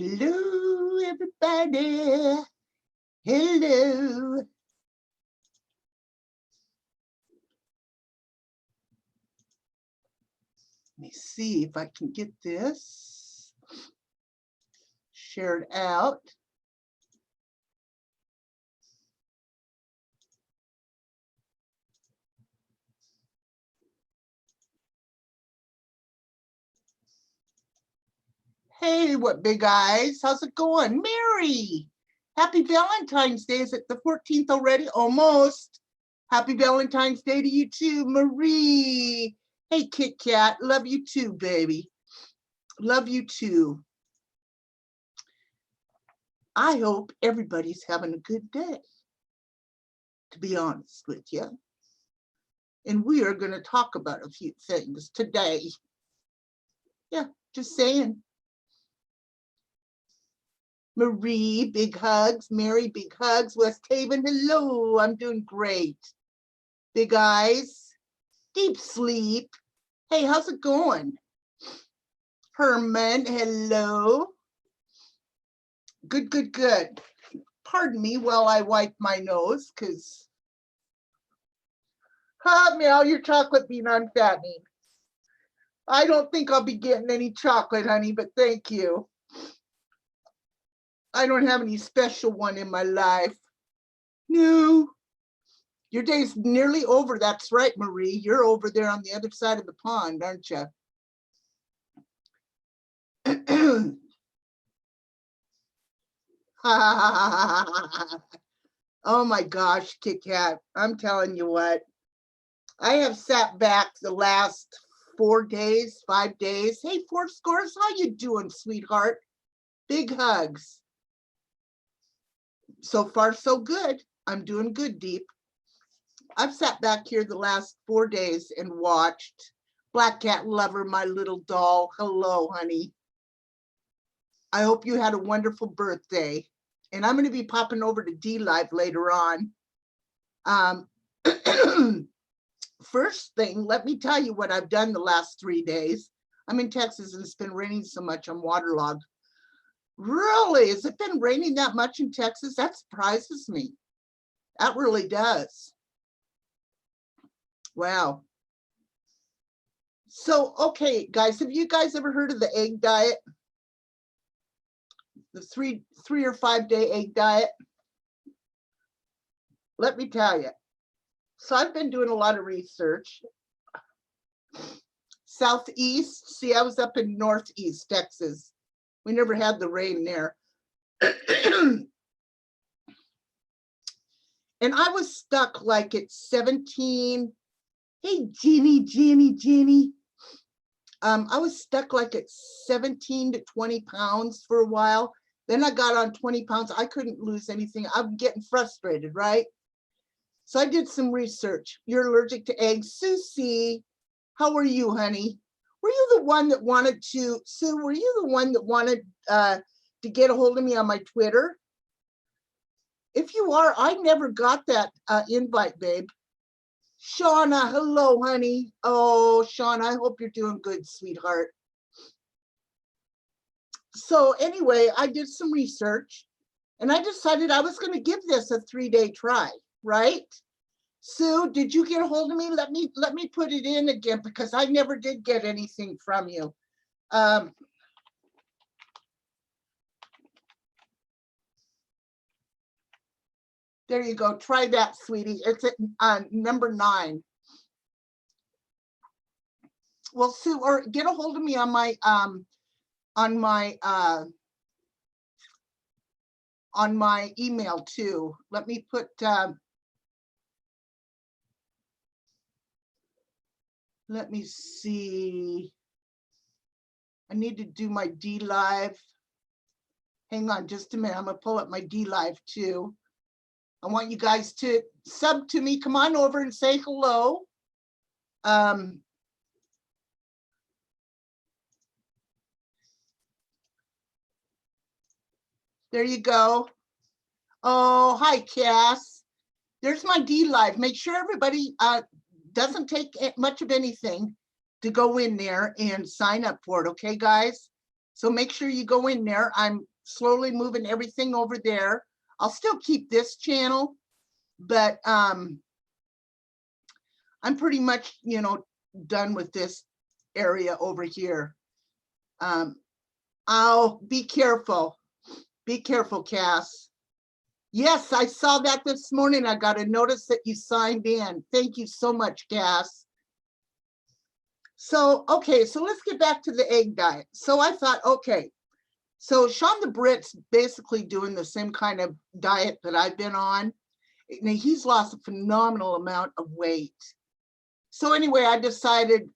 Hello, everybody. Hello. Let me see if I can get this shared out. Hey, what big eyes? How's it going? Mary, happy Valentine's Day. Is it the 14th already? Almost. Happy Valentine's Day to you too, Marie. Hey, Kit Kat, love you too, baby. Love you too. I hope everybody's having a good day, to be honest with you. And we are going to talk about a few things today. Yeah, just saying. Marie, big hugs. Mary, big hugs. West Haven, hello. I'm doing great. Big eyes. Deep sleep. Hey, how's it going? Herman, hello. Good, good, good. Pardon me while I wipe my nose, because Meow, your chocolate bean unfattening. I don't think I'll be getting any chocolate, honey, but thank you. I don't have any special one in my life. No. Your day's nearly over. That's right, Marie. You're over there on the other side of the pond, aren't you? Oh my gosh, Kit Kat. I'm telling you what. I have sat back the last 4 days, 5 days. Hey, Four Scores, how you doing, sweetheart? Big hugs. So far, so good. I'm doing good, Deep. I've sat back here the last 4 days and watched Black Cat Lover, my little doll. Hello, honey. I hope you had a wonderful birthday. And I'm going to be popping over to DLive later on. First thing, let me tell you what I've done the last 3 days. I'm in Texas and it's been raining so much I'm waterlogged. Really? Has it been raining that much in Texas? That surprises me. That really does. Wow. So, okay, guys, have you guys ever heard of the egg diet? The three or 5 day egg diet? Let me tell you. So I've been doing a lot of research. Southeast, see, I was up in Northeast Texas. We never had the rain there. And I was stuck like at 17. Hey, Jeannie. I was stuck like at 17 to 20 pounds for a while. Then I got on 20 pounds. I couldn't lose anything. I'm getting frustrated, right? So I did some research. You're allergic to eggs. Susie, how are you, honey? Were you the one that wanted to, Sue, were you the one that wanted to get a hold of me on my Twitter? If you are, I never got that invite, babe. Shauna, hello, honey. Oh, Shauna, I hope you're doing good, sweetheart. So anyway, I did some research and I decided I was going to give this a 3-day try, right? Sue, did you get a hold of me? Let me put it in again because I never did get anything from you. There you go. Try that, sweetie. It's at number 9. Well, Sue, or get a hold of me on my email too. Let me put let me see. I need to do my DLive. Hang on just a minute. I'm gonna pull up my DLive too. I want you guys to sub to me. Come on over and say hello. There you go. Oh, hi, Cass. There's my DLive. Make sure everybody doesn't take much of anything to go in there and sign up for it, okay, guys? So make sure you go in there. I'm slowly moving everything over there. I'll still keep this channel, but I'm pretty much, you know, done with this area over here. Oh, be careful. Be careful, Cass. Yes, I saw that this morning. I got a notice that you signed in. Thank you so much, Cass. So, okay, so let's get back to the egg diet. So I thought, okay, so Sean the Brit's basically doing the same kind of diet that I've been on. And he's lost a phenomenal amount of weight. So anyway, I decided,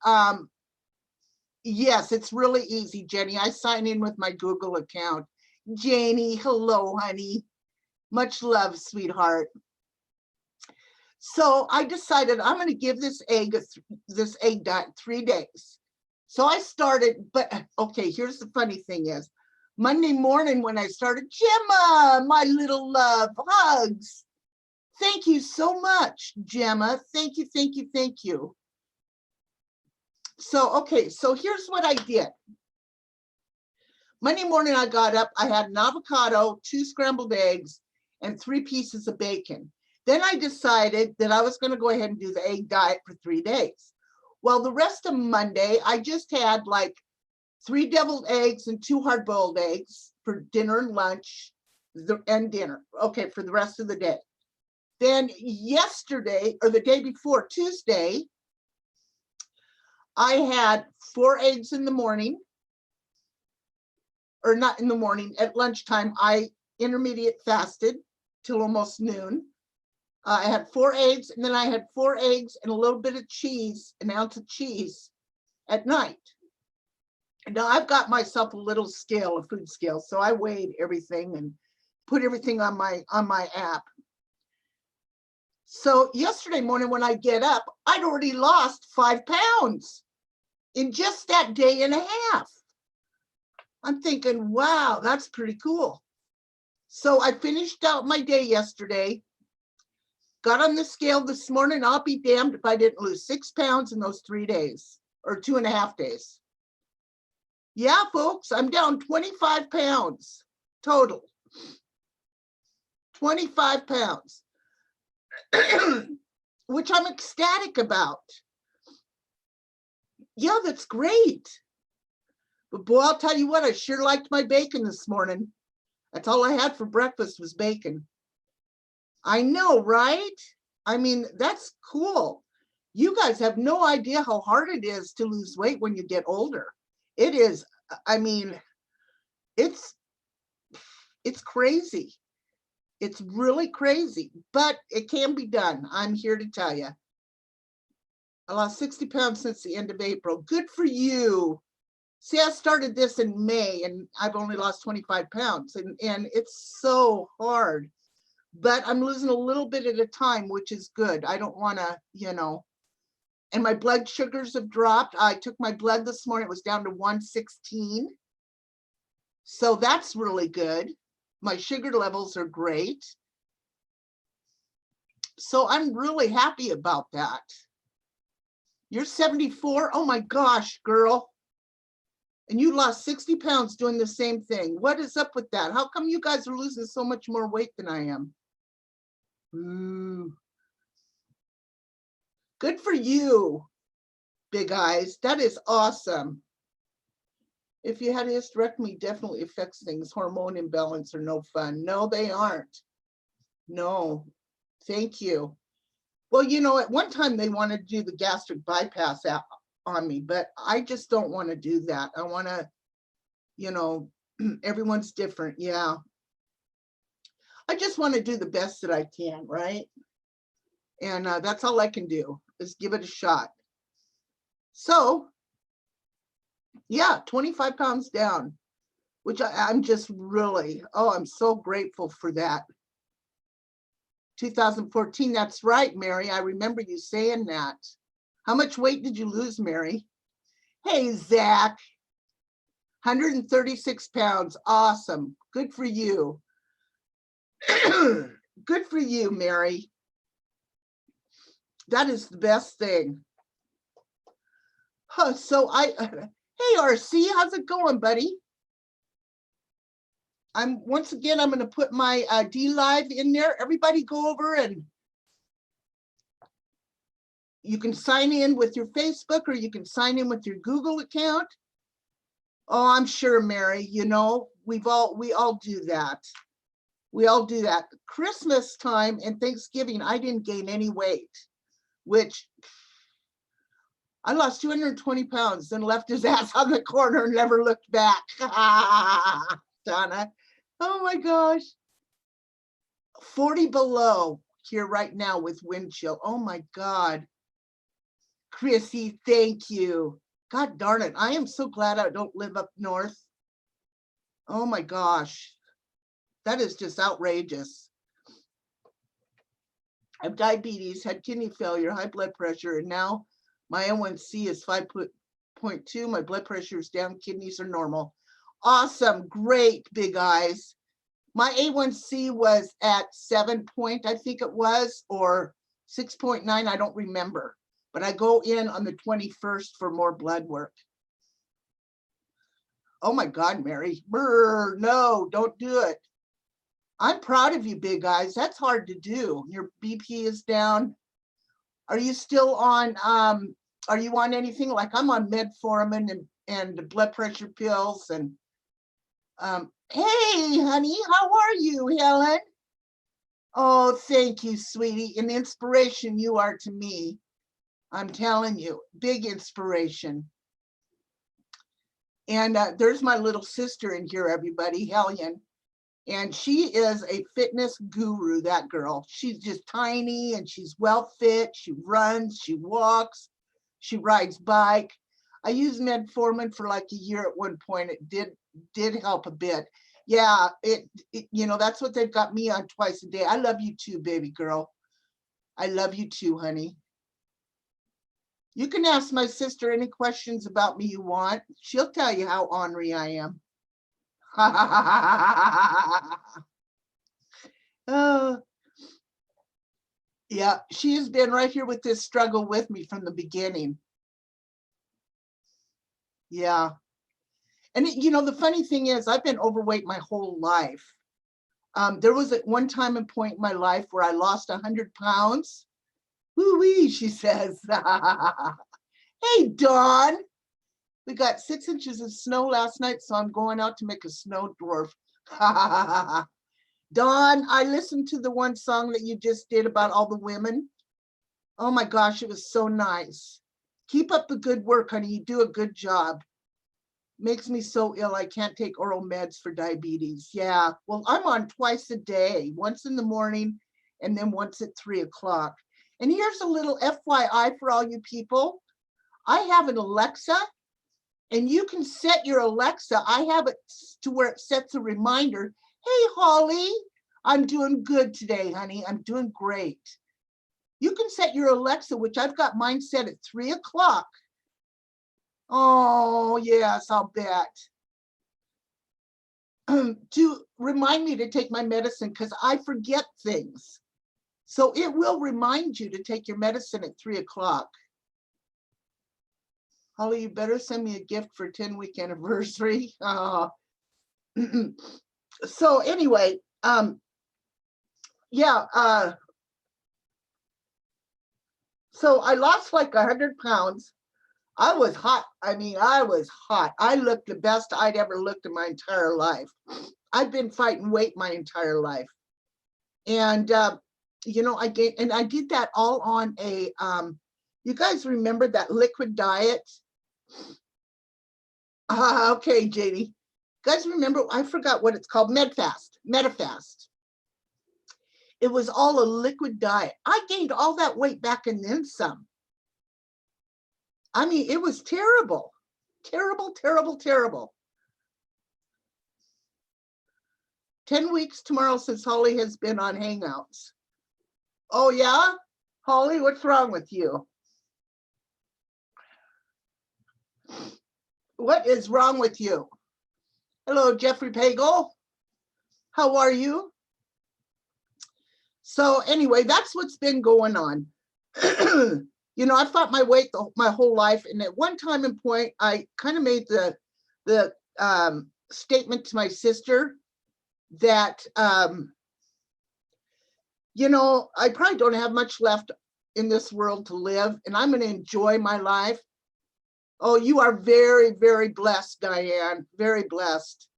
yes, it's really easy, Jenny. I sign in with my Google account. Janie, hello, honey. Much love, sweetheart. So I decided I'm going to give this egg diet 3 days. So I started, but okay, here's the funny thing is, Monday morning when I started, Gemma, my little love, hugs. Thank you so much, Gemma. Thank you, thank you, thank you. So, okay, so here's what I did. Monday morning I got up, I had an avocado, 2 scrambled eggs, and 3 pieces of bacon. Then I decided that I was going to go ahead and do the egg diet for 3 days. Well, the rest of Monday, I just had like 3 deviled eggs and 2 hard-boiled eggs for dinner and lunch and dinner. Okay, for the rest of the day. Then yesterday, or the day before, Tuesday, I had 4 eggs in the morning, or not in the morning, at lunchtime. I intermediate fasted till almost noon. I had 4 eggs, and then I had 4 eggs and a little bit of cheese, an ounce of cheese at night. Now I've got myself a little scale, a food scale, so I weighed everything and put everything on my app. So yesterday morning when I get up, I'd already lost 5 pounds in just that day and a half. I'm thinking, wow, that's pretty cool. So I finished out my day yesterday, got on the scale this morning. I'll be damned if I didn't lose 6 pounds in those 3 days, or 2.5 days. Yeah, folks, I'm down 25 pounds total. 25 pounds, which I'm ecstatic about. Yeah, that's great. But boy, I'll tell you what, I sure liked my bacon this morning. That's all I had for breakfast was bacon. I know, right? I mean, that's cool. You guys have no idea how hard it is to lose weight when you get older. It is, I mean, it's crazy. It's really crazy, but it can be done. I'm here to tell you. I lost 60 pounds since the end of April. Good for you. See, I started this in May and I've only lost 25 pounds and it's so hard, but I'm losing a little bit at a time, which is good. I don't want to, you know, and my blood sugars have dropped. I took my blood this morning. It was down to 116. So that's really good. My sugar levels are great. So I'm really happy about that. You're 74. Oh my gosh, girl. And you lost 60 pounds doing the same thing. What is up with that? How come you guys are losing so much more weight than I am? Ooh. Good for you, Big Eyes. That is awesome. If you had a hysterectomy, definitely affects things. Hormone imbalance are no fun. No, they aren't. No, thank you. Well, you know, at one time they wanted to do the gastric bypass on me, but I just don't want to do that. I want to, you know, everyone's different. Yeah. I just want to do the best that I can, right? And that's all I can do is give it a shot. So, yeah, 25 pounds down, which I'm just really, oh, I'm so grateful for that. 2014, that's right, Mary. I remember you saying that. How much weight did you lose, Mary? Hey, Zach. 136 pounds. Awesome. Good for you. Good for you, Mary. That is the best thing. So hey, RC, how's it going, buddy? once again, I'm going to put my DLive in there. Everybody go over and you can sign in with your Facebook or you can sign in with your Google account. Oh, I'm sure, Mary, you know, we all do that. We all do that. Christmas time and Thanksgiving, I didn't gain any weight, which I lost 220 pounds, then left his ass on the corner and never looked back. Donna, oh my gosh. 40 below here right now with wind chill. Oh my God. Chrissy, thank you. God darn it. I am so glad I don't live up north. Oh my gosh. That is just outrageous. I have diabetes, had kidney failure, high blood pressure, and now my A1C is 5.2. My blood pressure is down, kidneys are normal. Awesome, great, big eyes. My A1C was at 7 point, I think it was, or 6.9, I don't remember. But I go in on the 21st for more blood work. Oh my God, Mary. Brr, no, don't do it. I'm proud of you, big eyes. That's hard to do. Your BP is down. Are you still on, are you on anything? Like I'm on metformin and blood pressure pills and, hey, honey, how are you, Helen? Oh, thank you, sweetie. An inspiration you are to me. I'm telling you, big inspiration. And there's my little sister in here, everybody, Helen. And she is a fitness guru, that girl. She's just tiny and she's well fit. She runs, she walks, she rides bike. I used metformin for like a year at one point. It did help a bit. Yeah, it you know, that's what they've got me on twice a day. I love you too, baby girl. I love you too, honey. You can ask my sister any questions about me you want. She'll tell you how ornery I am. Oh, yeah, she has been right here with this struggle with me from the beginning. Yeah. And you know, the funny thing is I've been overweight my whole life. There was at one time and point in my life where I lost 100 pounds. Woo-wee, she says. Hey, Dawn. We got 6 inches of snow last night, so I'm going out to make a snow dwarf. Dawn, I listened to the one song that you just did about all the women. Oh my gosh, it was so nice. Keep up the good work, honey. You do a good job. Makes me so ill. I can't take oral meds for diabetes. Yeah, well, I'm on twice a day, once in the morning and then once at 3 o'clock. And here's a little FYI for all you people. I have an Alexa and you can set your Alexa. I have it to where it sets a reminder. Hey, Holly, I'm doing good today, honey. I'm doing great. You can set your Alexa, which I've got mine set at 3 o'clock. Oh, yes, I'll bet. To remind me to take my medicine because I forget things. So it will remind you to take your medicine at 3 o'clock. Holly, you better send me a gift for 10-week anniversary. So anyway, yeah, so I lost like 100 pounds. I was hot. I mean, I was hot. I looked the best I'd ever looked in my entire life. I've been fighting weight my entire life. And, you know, I did that all on a, you guys remember that liquid diet? Okay, JD. You guys remember, I forgot what it's called, Medifast. It was all a liquid diet. I gained all that weight back and then some. I mean, it was terrible, terrible, terrible, terrible. 10 weeks tomorrow since Holly has been on Hangouts. Oh yeah? Holly, what's wrong with you? What is wrong with you? Hello, Jeffrey Pagel. How are you? So anyway, that's what's been going on. You know, I fought my weight my whole life, and at one time and point, I kind of made the statement to my sister that, you know, I probably don't have much left in this world to live, and I'm going to enjoy my life. Oh, you are very, very blessed, Diane, very blessed.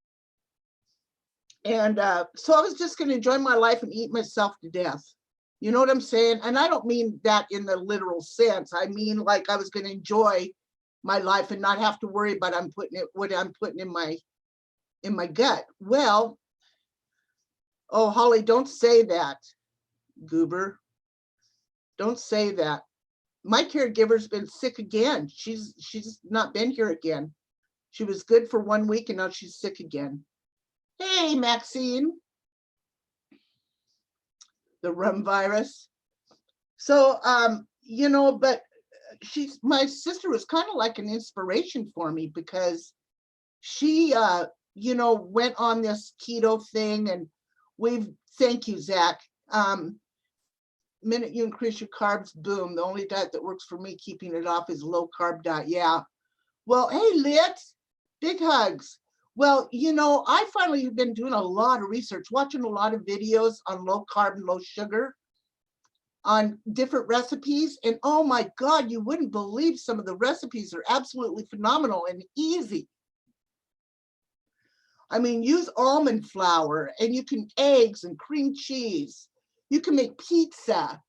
And so I was just going to enjoy my life and eat myself to death. You know what I'm saying? And I don't mean that in the literal sense. I mean, like, I was going to enjoy my life and not have to worry about what I'm putting in my gut. Well, oh, Holly, don't say that, Goober. Don't say that. My caregiver's been sick again. She's not been here again. She was good for 1 week and now she's sick again. Hey, Maxine. The rum virus. So, you know, but my sister was kind of like an inspiration for me because she, you know, went on this keto thing, and thank you, Zach. Minute you increase your carbs, boom. The only diet that works for me, keeping it off, is low carb diet. Yeah. Well, hey, Lit, big hugs. Well, you know, I finally have been doing a lot of research, watching a lot of videos on low carb and low sugar, on different recipes. And oh my God, you wouldn't believe some of the recipes are absolutely phenomenal and easy. I mean, use almond flour, and you can eggs and cream cheese. You can make pizza.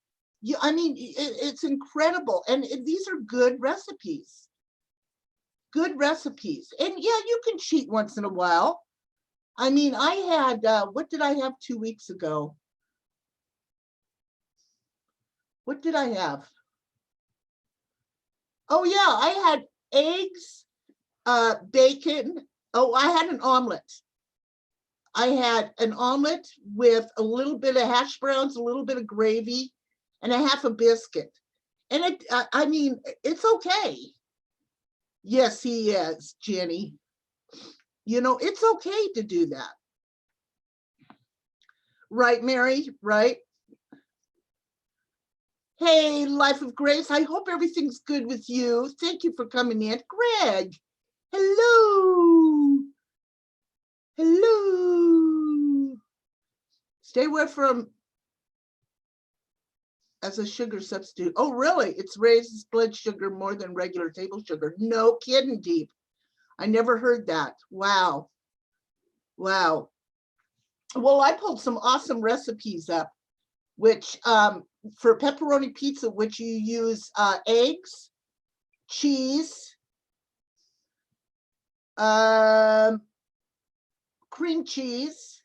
I mean, it's incredible. And these are good recipes. Good recipes. And yeah, you can cheat once in a while. I mean, I had, what did I have 2 weeks ago? What did I have? Oh yeah, I had eggs, bacon. Oh, I had an omelet. I had an omelet with a little bit of hash browns, a little bit of gravy, and a half a biscuit. And I mean, it's okay. Yes, he is, Jenny. You know, it's okay to do that. Right, Mary? Right? Hey, Life of Grace, I hope everything's good with you. Thank you for coming in. Greg, hello. Hello. Stay away from as a sugar substitute. Oh, really? It's raises blood sugar more than regular table sugar. No kidding, Deep. I never heard that. Wow. Wow. Well, I pulled some awesome recipes up, which for pepperoni pizza, which you use eggs, cheese, cream cheese,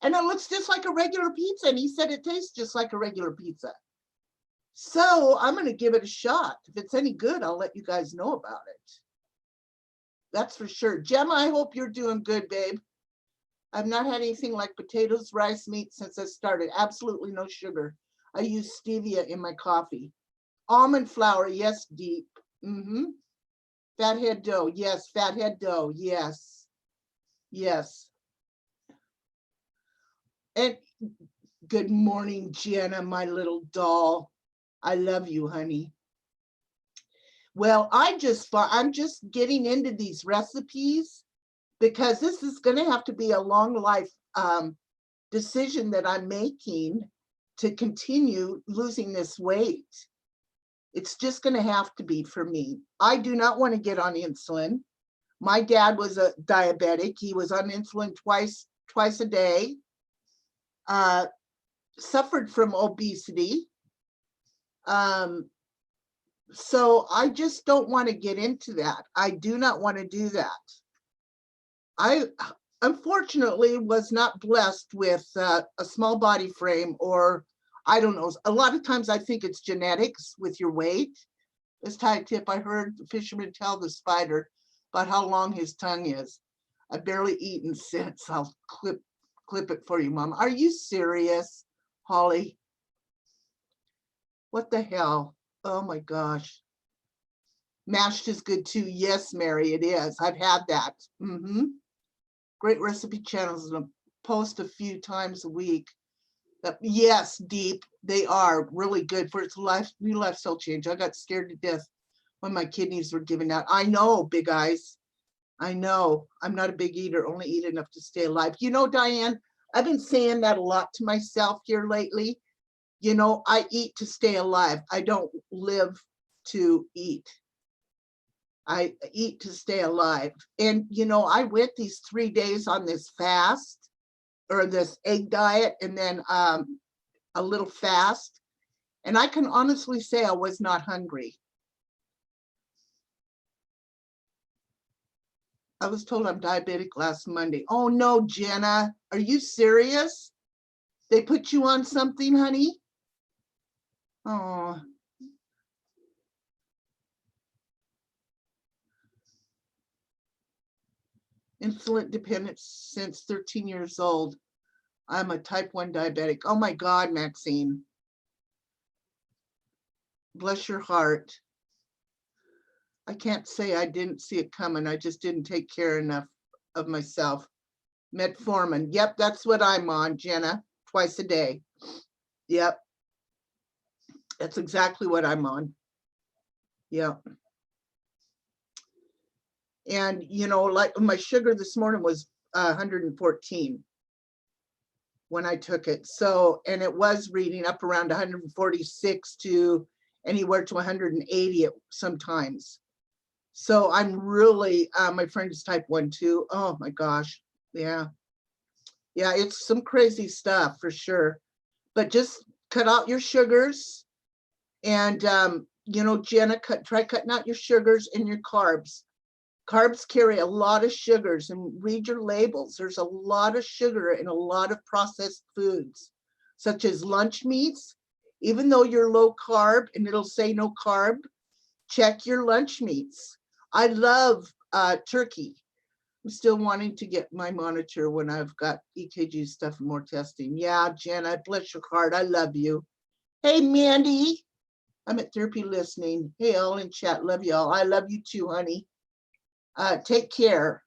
and it looks just like a regular pizza. And he said it tastes just like a regular pizza. So I'm going to give it a shot. If it's any good, I'll let you guys know about it. That's for sure. Gemma, I hope you're doing good, babe. I've not had anything like potatoes, rice, meat since I started. Absolutely no sugar. I use stevia in my coffee. Almond flour, yes, Deep. Fathead dough, yes. Fathead dough, yes. Yes. And good morning, Jenna, my little doll. I love you, honey. Well, I'm just getting into these recipes because this is going to have to be a long life decision that I'm making to continue losing this weight. It's just going to have to be for me. I do not want to get on insulin. My dad was a diabetic. He was on insulin twice a day, suffered from obesity. So I just don't want to get into that. I do not want to do that. I unfortunately was not blessed with a small body frame, or I don't know. A lot of times I think it's genetics with your weight. This tie tip, I heard the fisherman tell the spider about how long his tongue is. I've barely eaten since. I'll clip it for you, Mom. Are you serious, Holly? What the hell? Oh my gosh. Mashed is good too. Yes, Mary, it is. I've had that. Great recipe channels and post a few times a week. Yes, Deep, they are really good for its new lifestyle change. I got scared to death when my kidneys were giving out. I know, Big Eyes. I know. I'm not a big eater, only eat enough to stay alive. You know, Diane, I've been saying that a lot to myself here lately. You know, I eat to stay alive. I don't live to eat. I eat to stay alive. And, you know, I went these 3 days on this fast or this egg diet and then a little fast. And I can honestly say I was not hungry. I was told I'm diabetic last Monday. Oh no, Jenna, are you serious? They put you on something, honey? Oh. Insulin dependent since 13 years old. I'm a type 1 diabetic. Oh my God, Maxine. Bless your heart. I can't say I didn't see it coming. I just didn't take care enough of myself. Metformin. Yep, that's what I'm on, Jenna. Twice a day. Yep. That's exactly what I'm on. Yep. And, you know, like my sugar this morning was 114 when I took it. So, and it was reading up around 146 to anywhere to 180 sometimes. So I'm really, my friend is type 1 too. Oh my gosh. Yeah. Yeah, it's some crazy stuff for sure. But just cut out your sugars and, you know, Jenna, try cutting out your sugars and your carbs. Carbs carry a lot of sugars, and read your labels. There's a lot of sugar in a lot of processed foods, such as lunch meats. Even though you're low carb and it'll say no carb, check your lunch meats. I love turkey. I'm still wanting to get my monitor when I've got EKG stuff and more testing. Yeah, Jenna, bless your heart. I love you. Hey, Mandy. I'm at therapy listening. Hey, all in chat. Love y'all. I love you too, honey. Take care.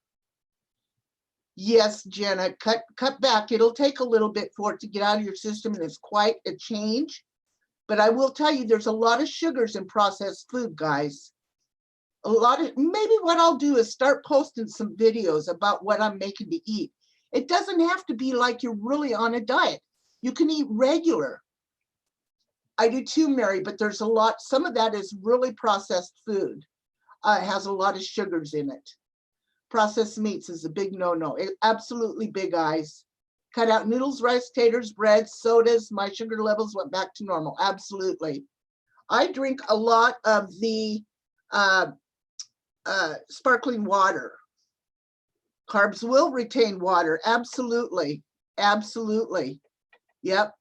Yes, Jenna, cut back. It'll take a little bit for it to get out of your system, and it's quite a change. But I will tell you, there's a lot of sugars in processed food, guys. A lot of, maybe what I'll do is start posting some videos about what I'm making to eat. It doesn't have to be like you're really on a diet. You can eat regular. I do too, Mary, but there's a lot, some of that is really processed food. It has a lot of sugars in it. Processed meats is a big no-no. Absolutely big eyes. Cut out noodles, rice, taters, bread, sodas. My sugar levels went back to normal. Absolutely. I drink a lot of the sparkling water. Carbs will retain water. Absolutely. Absolutely. Yep.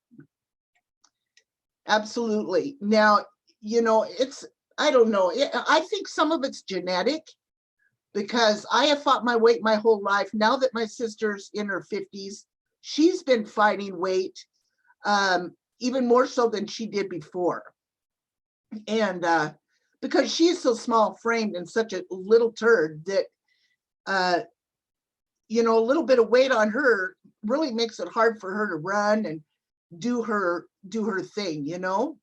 Absolutely. Now, you know, it's, I don't know. I think some of it's genetic because I have fought my weight my whole life. Now that my sister's in her 50s, she's been fighting weight even more so than she did before. And because she's so small framed and such a little turd that, you know, a little bit of weight on her really makes it hard for her to run and do her thing, you know.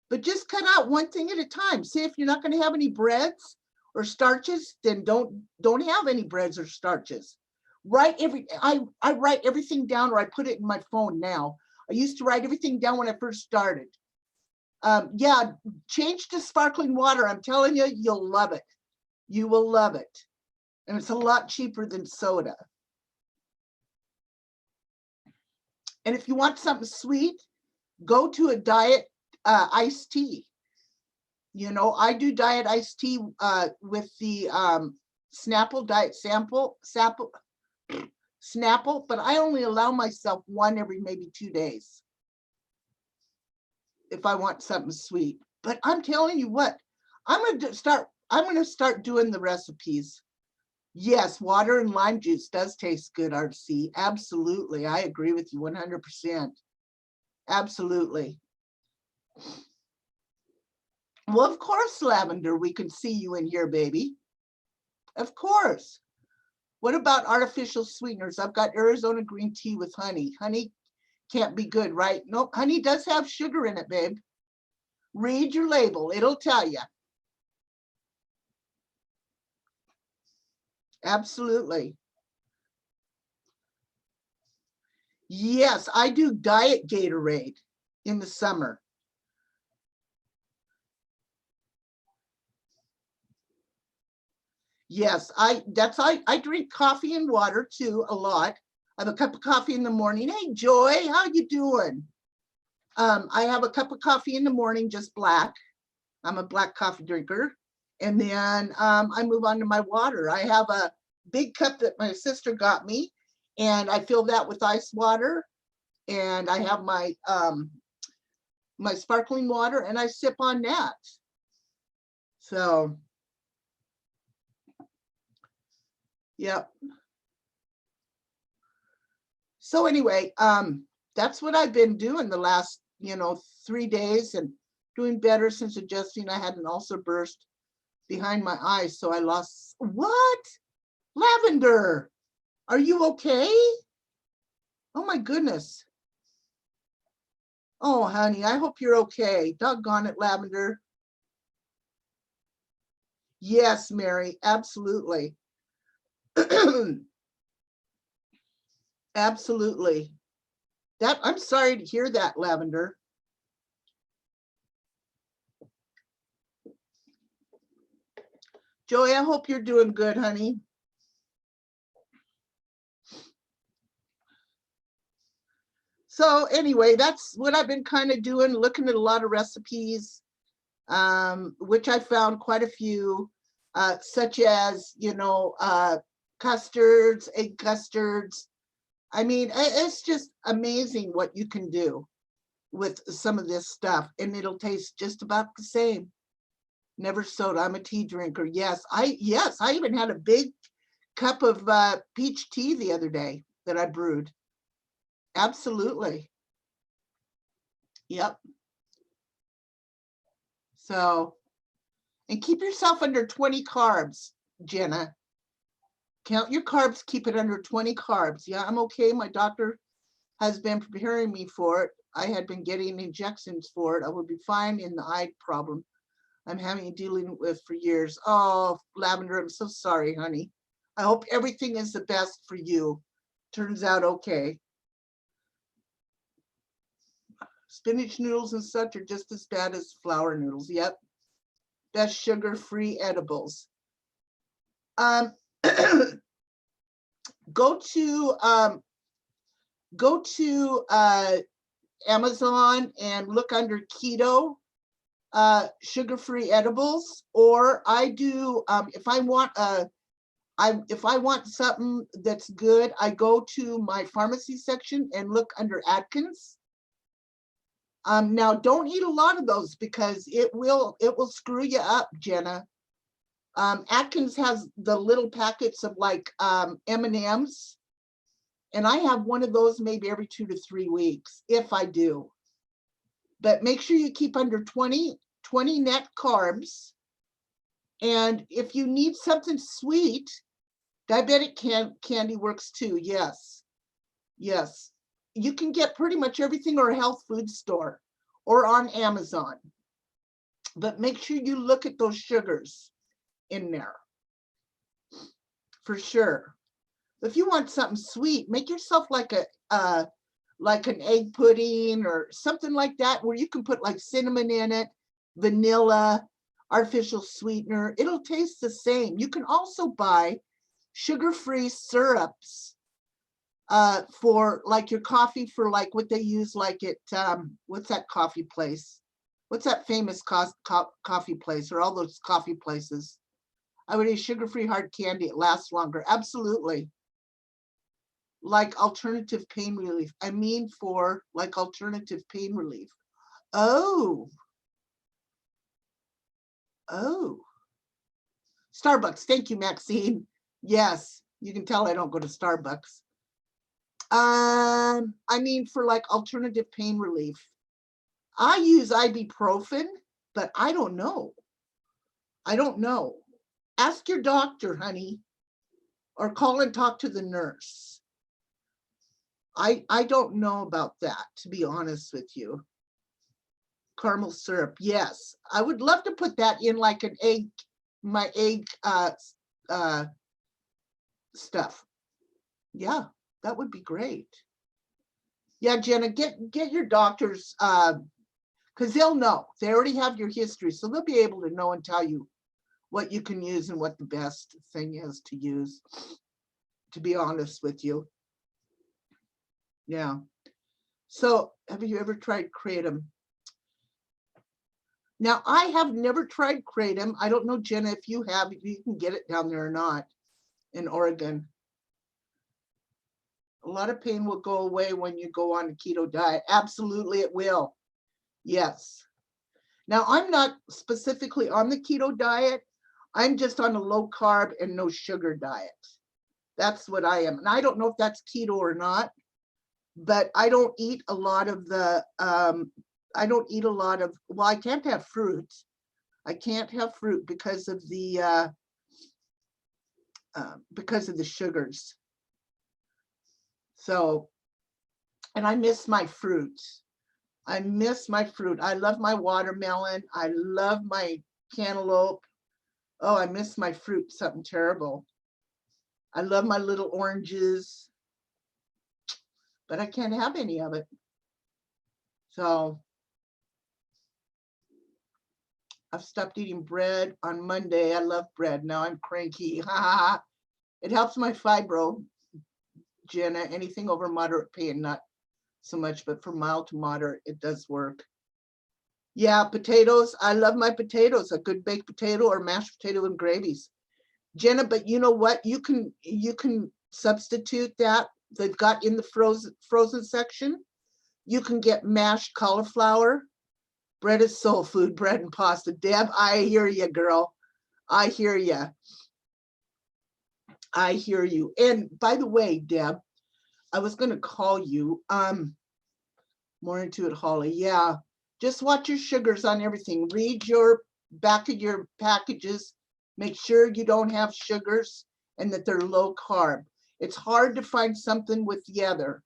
But just cut out one thing at a time. See, if you're not going to have any breads or starches, then don't have any breads or starches. I write everything down, or I put it in my phone now. I used to write everything down when I first started. Yeah, change to sparkling water. I'm telling you, you'll love it. You will love it. And it's a lot cheaper than soda. And if you want something sweet, go to a diet iced tea. You know, I do diet iced tea with the Snapple diet Snapple, but I only allow myself one every maybe 2 days if I want something sweet. But I'm telling you what, I'm going to start doing the recipes. Yes, water and lime juice does taste good, RC. Absolutely. I agree with you 100%. Absolutely. Well, of course, Lavender, we can see you in here, baby. Of course. What about artificial sweeteners? I've got Arizona green tea with honey. Honey can't be good, right? Nope, honey does have sugar in it, babe. Read your label, it'll tell you. Absolutely. Yes, I do diet Gatorade in the summer. Yes, I drink coffee and water too a lot. I have a cup of coffee in the morning. Hey Joy, how you doing? I have a cup of coffee in the morning, just black. I'm a black coffee drinker. And then I move on to my water. I have a big cup that my sister got me, and I fill that with ice water. And I have my sparkling water, and I sip on that. So, yeah. So anyway, that's what I've been doing the last, 3 days, and doing better since adjusting. I had an ulcer burst behind my eyes, so I lost. What? Lavender, are you okay? Oh my goodness. Oh, honey, I hope you're okay. Doggone it, Lavender. Yes, Mary, absolutely. Absolutely. I'm sorry to hear that, Lavender. Joey, I hope you're doing good, honey. So anyway, that's what I've been kind of doing, looking at a lot of recipes, which I found quite a few, such as, custards, egg custards. I mean, it's just amazing what you can do with some of this stuff, and it'll taste just about the same. Never soda. I'm a tea drinker. Yes, I even had a big cup of peach tea the other day that I brewed. Absolutely. Yep. So, and keep yourself under 20 carbs, Jenna. Count your carbs, keep it under 20 carbs. Yeah, I'm okay. My doctor has been preparing me for it. I had been getting injections for it. I will be fine in the eye problem I'm having dealing with for years. Oh, Lavender, I'm so sorry, honey. I hope everything is the best for you. Turns out okay. Spinach noodles and such are just as bad as flour noodles. Yep. Best sugar-free edibles. Um, go to Amazon and look under keto sugar-free edibles, or I do if I want something that's good, I go to my pharmacy section and look under Atkins. Now don't eat a lot of those because it will screw you up, Jenna. Atkins has the little packets of like M&Ms, and I have one of those maybe every 2 to 3 weeks if I do. But make sure you keep under 20 net carbs. And if you need something sweet, diabetic candy works too. Yes. Yes. You can get pretty much everything or a health food store or on Amazon. But make sure you look at those sugars in there for sure. If you want something sweet, make yourself like an egg pudding or something like that, where you can put like cinnamon in it, vanilla, artificial sweetener. It'll taste the same. You can also buy sugar-free syrups for like your coffee, for like what they use like at what's that coffee place? What's that famous coffee place, or all those coffee places? I would use sugar-free hard candy. It lasts longer. Absolutely. Like alternative pain relief. I mean, for like alternative pain relief. Oh. Starbucks. Thank you, Maxine. Yes, you can tell I don't go to Starbucks. I mean, for like alternative pain relief. I use ibuprofen, but I don't know. I don't know. Ask your doctor, honey, or call and talk to the nurse. I don't know about that, to be honest with you. Caramel syrup, yes. I would love to put that in like an egg, my egg stuff. Yeah, that would be great. Yeah, Jenna, get your doctors, because they'll know. They already have your history, so they'll be able to know and tell you what you can use and what the best thing is to use, to be honest with you. Yeah. So have you ever tried Kratom? Now, I have never tried Kratom. I don't know, Jenna, if you have, if you can get it down there or not in Oregon. A lot of pain will go away when you go on a keto diet. Absolutely, it will. Yes. Now, I'm not specifically on the keto diet. I'm just on a low carb and no sugar diet. That's what I am. And I don't know if that's keto or not, but I don't eat a lot of the, I don't eat a lot of, well, I can't have fruit. I can't have fruit because of the sugars. So, and I miss my fruit. I miss my fruit. I love my watermelon. I love my cantaloupe. Oh, I miss my fruit, something terrible. I love my little oranges, but I can't have any of it. So I've stopped eating bread on Monday. I love bread. Now I'm cranky. It helps my fibro, Jenna. Anything over moderate pain, not so much, but for mild to moderate, it does work. Yeah, potatoes. I love my potatoes, a good baked potato or mashed potato and gravies. Jenna, but you know what? You can substitute that. They've got in the frozen section. You can get mashed cauliflower. Bread is soul food, bread and pasta. Deb, I hear you, girl. I hear you. I hear you. And by the way, Deb, I was going to call you. More into it, Holly. Yeah. Just watch your sugars on everything. Read your back of your packages. Make sure you don't have sugars and that they're low carb. It's hard to find something with the other.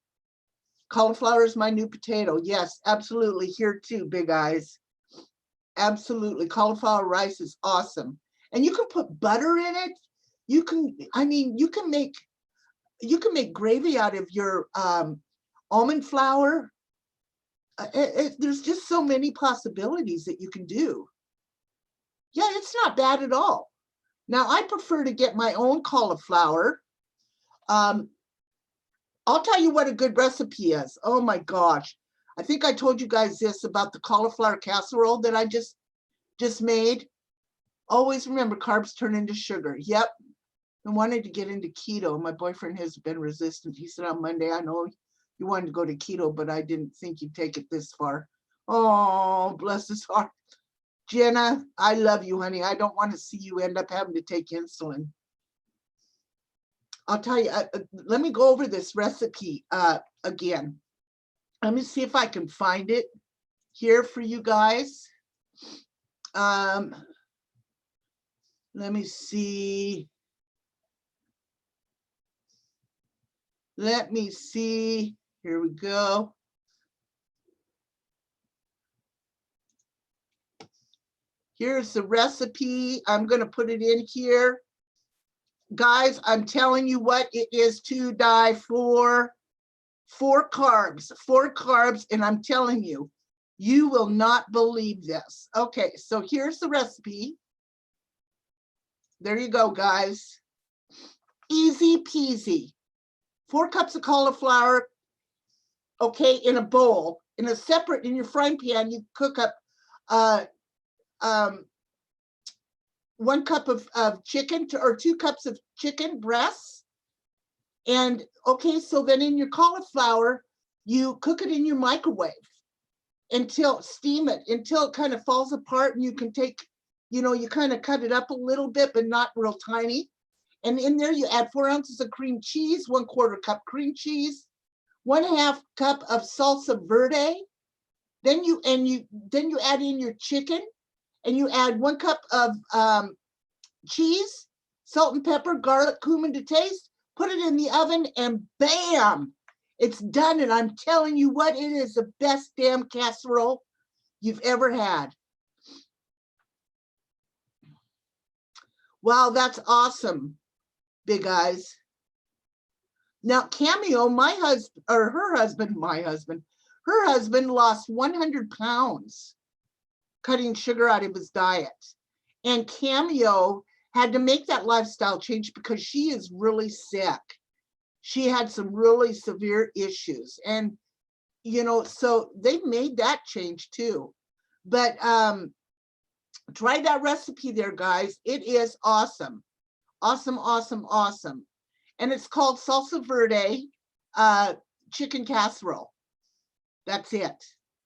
Cauliflower is my new potato. Yes, absolutely. Here too, Big Eyes. Absolutely. Cauliflower rice is awesome. And you can put butter in it. You can, I mean, you can make gravy out of your almond flour. There's just so many possibilities that you can do. Yeah, it's not bad at all. Now, I prefer to get my own cauliflower. I'll tell you what a good recipe is. Oh my gosh. I think I told you guys this about the cauliflower casserole that I just made. Always remember, carbs turn into sugar. Yep. I wanted to get into keto. My boyfriend has been resistant. He said on Monday, I know you wanted to go to keto, but I didn't think you'd take it this far. Oh, bless his heart. Jenna, I love you, honey. I don't want to see you end up having to take insulin. I'll tell you, let me go over this recipe again. Let me see if I can find it here for you guys. Let me see. Let me see. Here we go. Here's the recipe. I'm going to put it in here. Guys, I'm telling you what it is to die for. 4 carbs, and I'm telling you, you will not believe this. Okay, so here's the recipe. There you go, guys. Easy peasy. 4 cups of cauliflower, okay, in a bowl. In a separate, in your frying pan, you cook up 1 cup of chicken or 2 cups of chicken breasts. And okay, so then in your cauliflower, you cook it in your microwave until steam it until it kind of falls apart, and you can take, you kind of cut it up a little bit, but not real tiny. And in there you add 4 ounces of cream cheese, 1/4 cup cream cheese, 1/2 cup of salsa verde. Then you add in your chicken, and you add 1 cup of cheese, salt and pepper, garlic, cumin to taste. Put it in the oven, and bam, it's done. And I'm telling you what, it is the best damn casserole you've ever had. Wow, that's awesome, Big Eyes. Now, Cameo, my husband, or her husband, her husband lost 100 pounds cutting sugar out of his diet. And Cameo had to make that lifestyle change because she is really sick. She had some really severe issues. And, you know, so they've made that change too. But try that recipe there, guys. It is awesome. Awesome, awesome, awesome. And it's called Salsa Verde chicken casserole. That's it.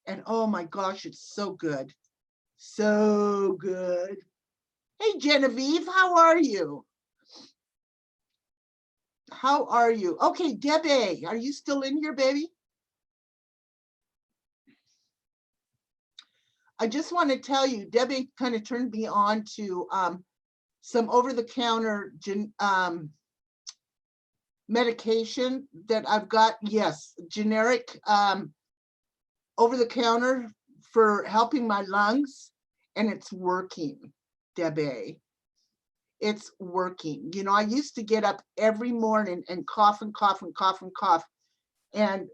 And oh my gosh, it's so good. So good. Hey, Genevieve, how are you? How are you? Okay, Debbie, are you still in here, baby? I just want to tell you, Debbie kind of turned me on to some over-the-counter medication that I've got. Yes, generic over-the-counter for helping my lungs, and it's working, Debbie. It's working. You know, I used to get up every morning and cough and cough and cough and cough, and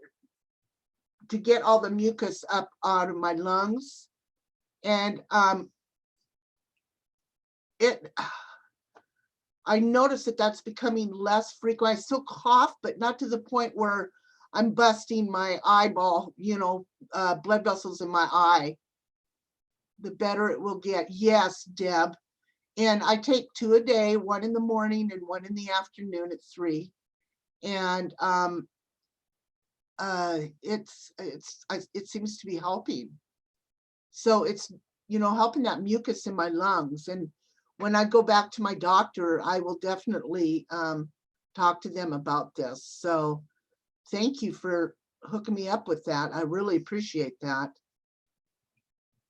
to get all the mucus up out of my lungs. And I noticed that that's becoming less frequent. I still cough, but not to the point where I'm busting my eyeball, you know, blood vessels in my eye. The better it will get. Yes, Deb. And I take 2 a day, 1 in the morning and 1 in the afternoon at 3. And it seems to be helping. So it's, you know, helping that mucus in my lungs. And when I go back to my doctor, I will definitely talk to them about this. So thank you for hooking me up with that. I really appreciate that.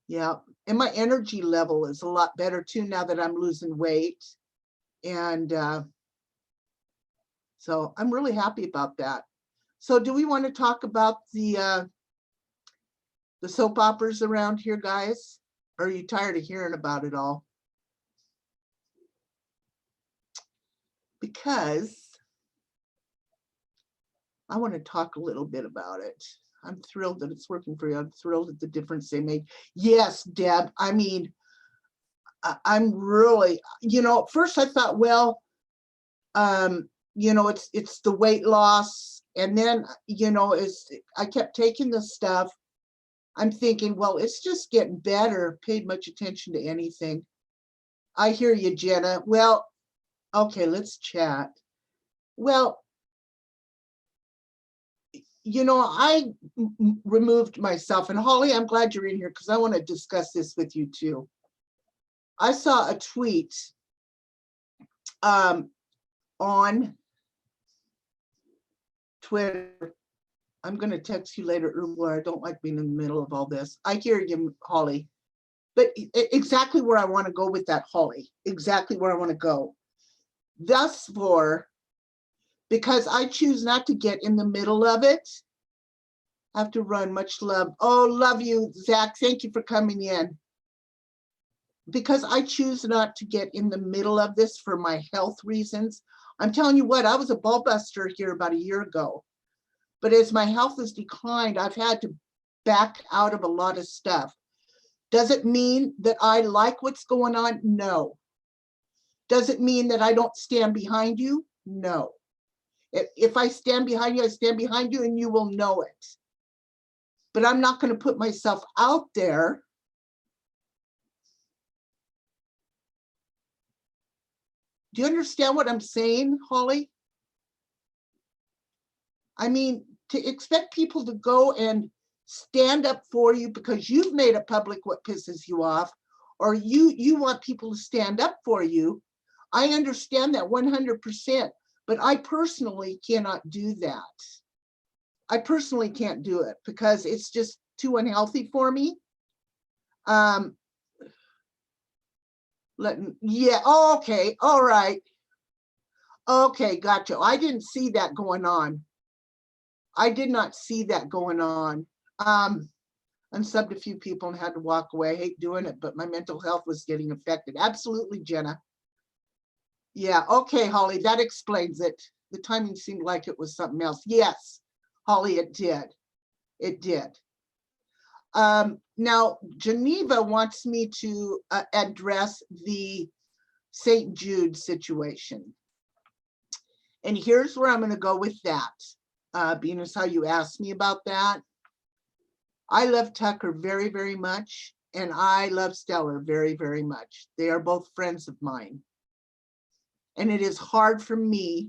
Yeah, and my energy level is a lot better too now that I'm losing weight. And so I'm really happy about that. So do we want to talk about the soap operas around here, guys? Or are you tired of hearing about it all? Because I want to talk a little bit about it. I'm thrilled that it's working for you. I'm thrilled at the difference they made. Yes, Deb, I mean, I'm really, you know, at first I thought, well, you know, it's the weight loss. And then, you know, I kept taking the stuff. I'm thinking, well, it's just getting better. Paid much attention to anything. I hear you, Jenna. Well, okay, let's chat. Well, you know, I removed myself, and Holly, I'm glad you're in here because I want to discuss this with you too. I saw a tweet on Twitter. I'm going to text you later, Ursula. I don't like being in the middle of all this. I hear you, Holly. But exactly where I want to go with that, Holly. Exactly where I want to go. Thus for, because I choose not to get in the middle of it. I have to run. Much love. Oh, love you, Zach. Thank you for coming in. Because I choose not to get in the middle of this for my health reasons. I'm telling you what, I was a ball buster here about a year ago. But as my health has declined, I've had to back out of a lot of stuff. Does it mean that I like what's going on? No. Does it mean that I don't stand behind you? No. If I stand behind you, I stand behind you and you will know it. But I'm not going to put myself out there Do you understand what I'm saying, Holly? I mean, to expect people to go and stand up for you because you've made it public what pisses you off, or you want people to stand up for you. I understand that 100%, but I personally cannot do that. I personally can't do it because it's just too unhealthy for me. Yeah, oh, okay, all right. Okay, gotcha. I didn't see that going on. I did not see that going on. Unsubbed a few people and had to walk away. I hate doing it, but my mental health was getting affected. Absolutely, Jenna. Yeah, okay, Holly, that explains it. the timing seemed like it was something else. Yes, Holly, it did. It did. Now, Geneva wants me to address the St. Jude situation. And here's where I'm going to go with that, being as how you asked me about that. I love Tucker very, very much, and I love Stellar very, very much. They are both friends of mine. And it is hard for me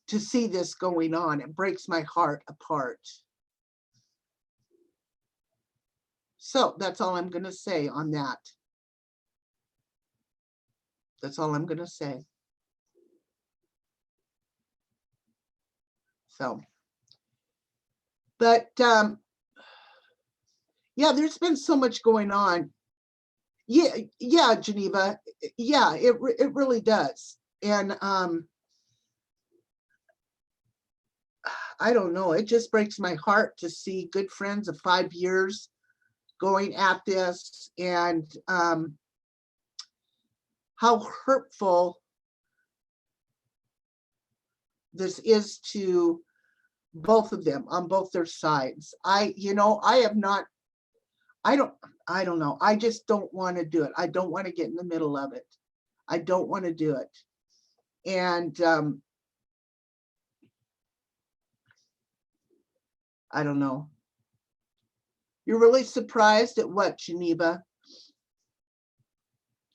to see this going on. It breaks my heart apart. So that's all I'm going to say on that. That's all I'm going to say. So, but yeah, there's been so much going on. Yeah, Geneva. Yeah, it really does. And I don't know. It just breaks my heart to see good friends of 5 years going at this, and how hurtful this is to both of them on both their sides. I don't know. I just don't want to do it. I don't want to get in the middle of it. I don't want to do it. And I don't know. You're really surprised at what, Geneva?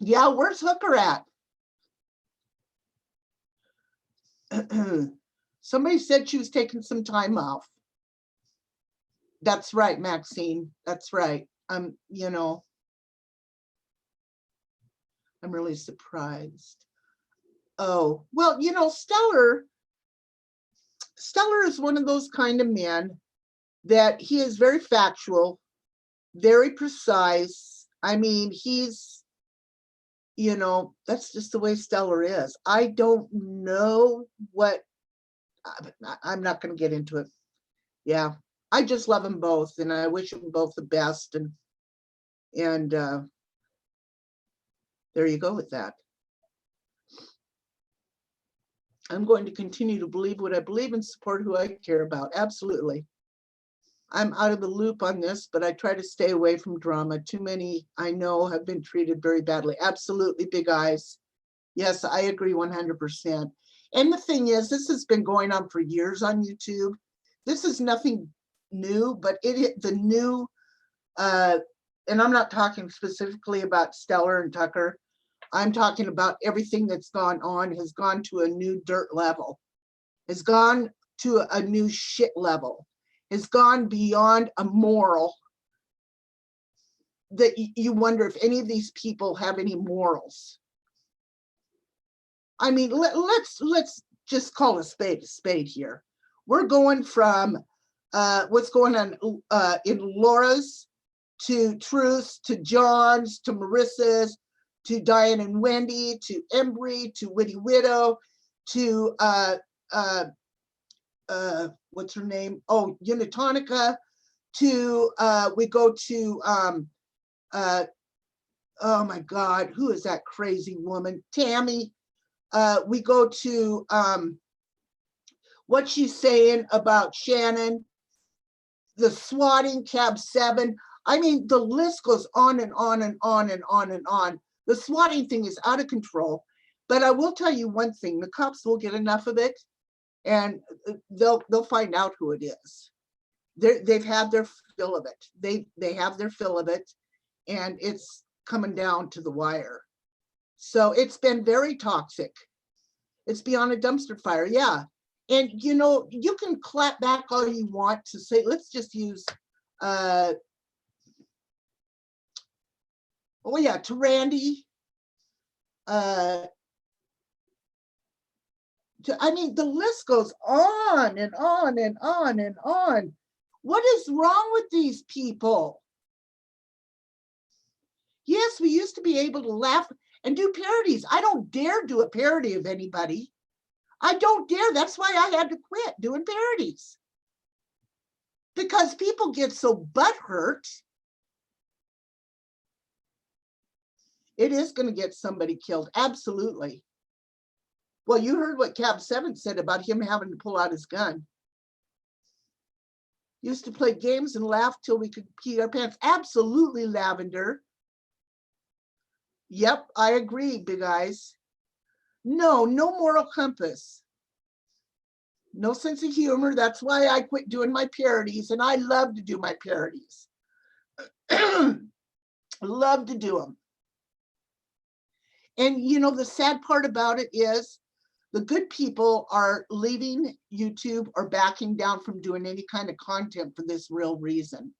Yeah, where's Hooker at? Somebody said she was taking some time off. That's right, Maxine. That's right. I'm really surprised. Oh, well, Stellar is one of those kind of men that he is very factual, very precise. I mean, he's, that's just the way Stellar is. I don't know what, I'm not going to get into it. Yeah, I just love them both, and I wish them both the best. And there you go with that. I'm going to continue to believe what I believe and support who I care about. Absolutely. I'm out of the loop on this, but I try to stay away from drama. Too many I know have been treated very badly. Absolutely, Big Eyes. Yes, I agree 100%. And the thing is, this has been going on for years on YouTube. This is nothing new, but the new, and I'm not talking specifically about Stellar and Tucker. I'm talking about everything that's gone on has gone to a new dirt level, has gone to a new shit level, has gone beyond a moral that you wonder if any of these people have any morals. I mean, let's just call a spade here. We're going from what's going on in Laura's, to Truth's, to John's, to Marissa's, to Diane and Wendy, to Embry, to Witty Widow, to what's her name? Oh, Unitonica, to we go to oh my God, who is that crazy woman? Tammy. We go to what she's saying about Shannon, the swatting, Cab 7. I mean, the list goes on and on and on and on and on. The swatting thing is out of control. But I will tell you one thing, the cops will get enough of it and they'll find out who it is. They've had their fill of it. They have their fill of it, and it's coming down to the wire. So it's been very toxic. It's beyond a dumpster fire, yeah. And you can clap back all you want to say, let's just use oh yeah, to Randy. I mean, the list goes on and on and on and on. What is wrong with these people? Yes, we used to be able to laugh and do parodies. I don't dare do a parody of anybody. I don't dare. That's why I had to quit doing parodies. Because people get so butthurt. It is going to get somebody killed. Absolutely. Well, you heard what Cab 7 said about him having to pull out his gun. Used to play games and laugh till we could pee our pants. Absolutely, Lavender. Yep, I agree, Big Eyes. No moral compass. No sense of humor. That's why I quit doing my parodies, and I love to do my parodies. Love to do them. And you know, the sad part about it is the good people are leaving YouTube or backing down from doing any kind of content for this real reason.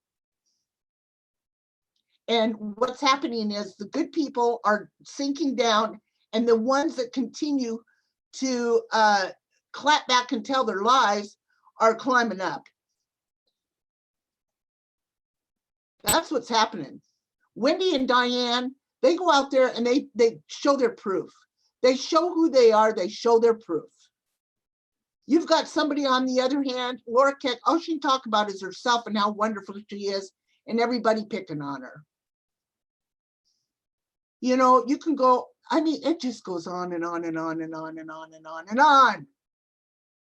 And what's happening is the good people are sinking down, and the ones that continue to clap back and tell their lies are climbing up. That's what's happening. Wendy and Diane, they go out there and they show their proof. They show who they are. They show their proof. You've got somebody on the other hand, Laura Keck, all she can talk about is herself and how wonderful she is, and everybody picking on her. You know, you can go, I mean, it just goes on and on and on and on and on and on and on.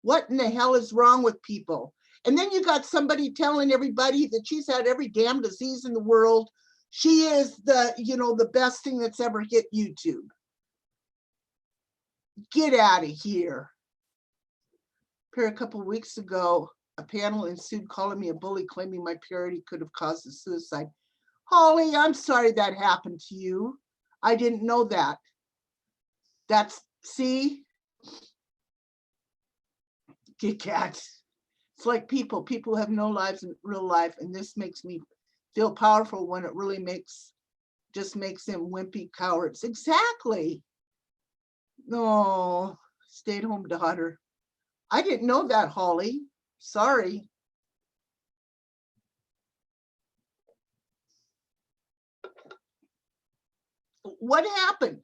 What in the hell is wrong with people? And then you got somebody telling everybody that she's had every damn disease in the world. She is the, you know, the best thing that's ever hit YouTube. Get out of here. A couple of weeks ago, a panel ensued calling me a bully, claiming my parody could have caused a suicide. Holly, I'm sorry that happened to you. I didn't know that. That's, see? Kit Kat. It's like people have no lives in real life, and this makes me feel powerful when it really just makes them wimpy cowards. Exactly. No, stay-at-home daughter. I didn't know that, Holly. Sorry. What happened?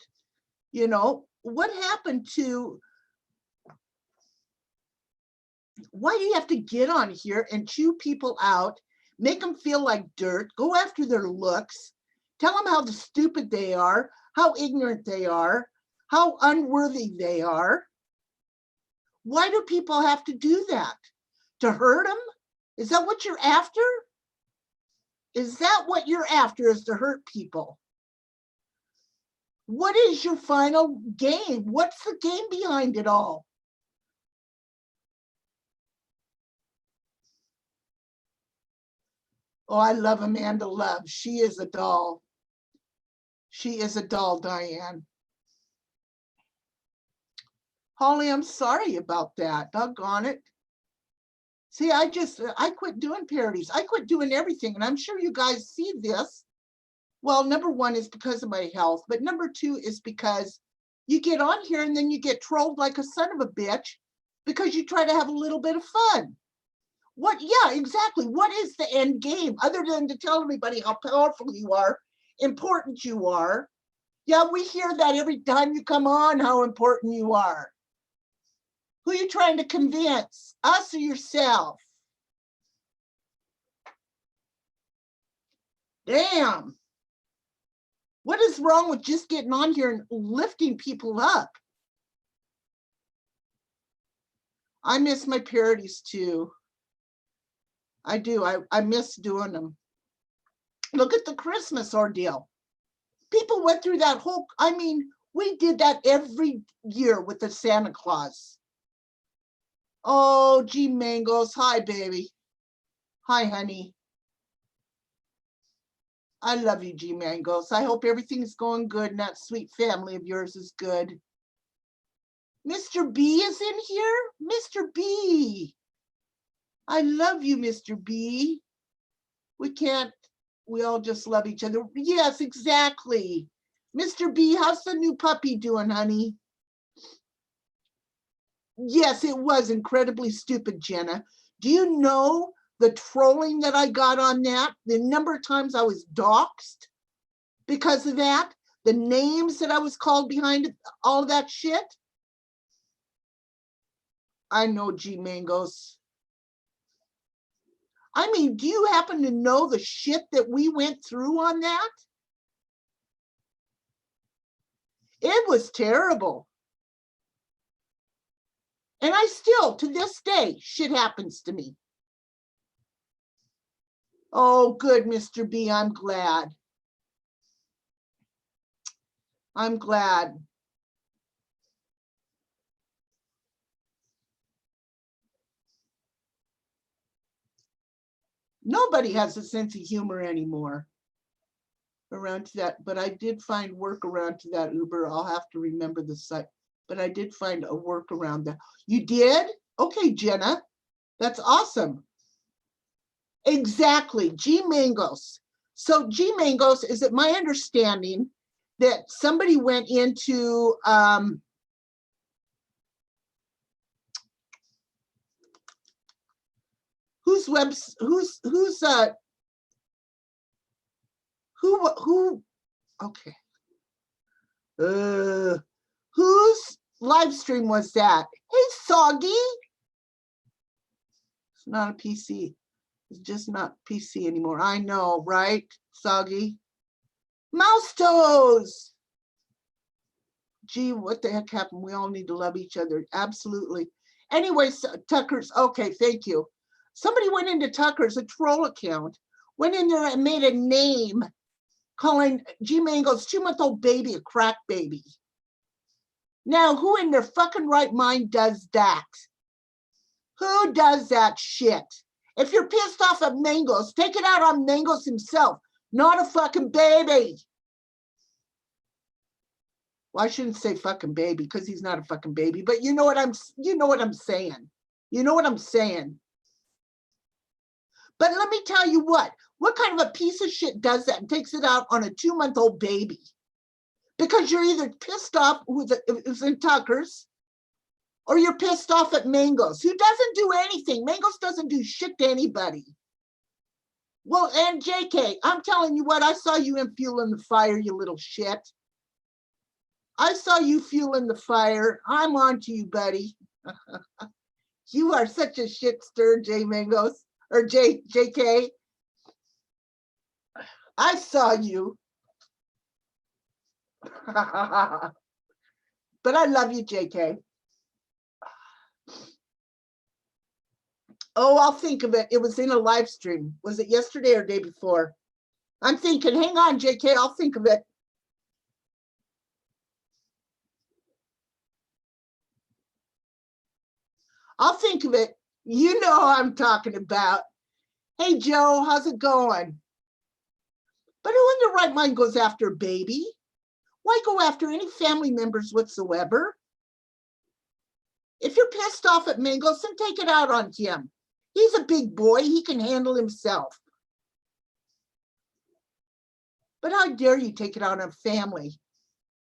You know, what happened to, why do you have to get on here and chew people out, make them feel like dirt, go after their looks, tell them how stupid they are, how ignorant they are, how unworthy they are? Why do people have to do that? To hurt them? Is that what you're after? Is that what you're after, is to hurt people? What is your final game? What's the game behind it all? Oh, I love Amanda Love. She is a doll. She is a doll, Diane. Holly, I'm sorry about that. Doggone it. See, I quit doing parodies. I quit doing everything. And I'm sure you guys see this. Well, number one is because of my health. But number two is because you get on here and then you get trolled like a son of a bitch because you try to have a little bit of fun. What? Yeah, exactly. What is the end game other than to tell everybody how powerful you are, important you are? Yeah, we hear that every time you come on, how important you are. Who are you trying to convince? Us or yourself? Damn. What is wrong with just getting on here and lifting people up? I miss my parodies too. I do. I miss doing them. Look at the Christmas ordeal. People went through that whole, I mean, we did that every year with the Santa Claus. Oh, gee, Mangoes. Hi, baby. Hi, honey. I love you, G Mangoes. I hope everything's going good and that sweet family of yours is good. Mr. B is in here? Mr. B. I love you, Mr. B. We all just love each other. Yes, exactly. Mr. B, how's the new puppy doing, honey? Yes, it was incredibly stupid, Jenna. Do you know the trolling that I got on that? The number of times I was doxxed because of that? The names that I was called behind all of that shit? I know, G Mangoes. I mean, do you happen to know the shit that we went through on that? It was terrible. And I still, to this day, shit happens to me. Oh, good, Mr. B, I'm glad. I'm glad. Nobody has a sense of humor anymore around to that, but I did find workaround to that Uber. I'll have to remember the site, but I did find a workaround that. You did? Okay, Jenna, that's awesome. Exactly, G Mangos. So G Mangos, is it my understanding that somebody went into whose webs who's who okay whose live stream was that? Hey, Soggy. It's not a PC. It's just not PC anymore. I know, right, Soggy? Mouse toes. Gee, what the heck happened? We all need to love each other. Absolutely. Anyway, so, Tucker's, okay, thank you. Somebody went into Tucker's, a troll account, went in there and made a name calling G Mango's 2-month-old baby a crack baby. Now, who in their fucking right mind does that? Who does that shit? If you're pissed off at Mangos, take it out on Mangos himself, not a fucking baby. Well, I shouldn't say fucking baby because he's not a fucking baby, but you know what I'm saying. You know what I'm saying. But let me tell you what kind of a piece of shit does that and takes it out on a 2-month-old baby? Because you're either pissed off with it's in Tucker's, or you're pissed off at Mangos, who doesn't do anything. Mangos doesn't do shit to anybody. Well, and JK, I'm telling you what, I saw you in Fuel in the Fire, you little shit. I saw you fueling the fire. I'm on to you, buddy. You are such a shit stir, J Mangos, or JK. I saw you. But I love you, JK. Oh, I'll think of it. It was in a live stream. Was it yesterday or day before? I'm thinking, hang on, JK, I'll think of it. I'll think of it. You know who I'm talking about. Hey, Joe, how's it going? But who in their right mind goes after a baby? Why go after any family members whatsoever? If you're pissed off at Mangos, then take it out on him. He's a big boy. He can handle himself. But how dare you take it out on family?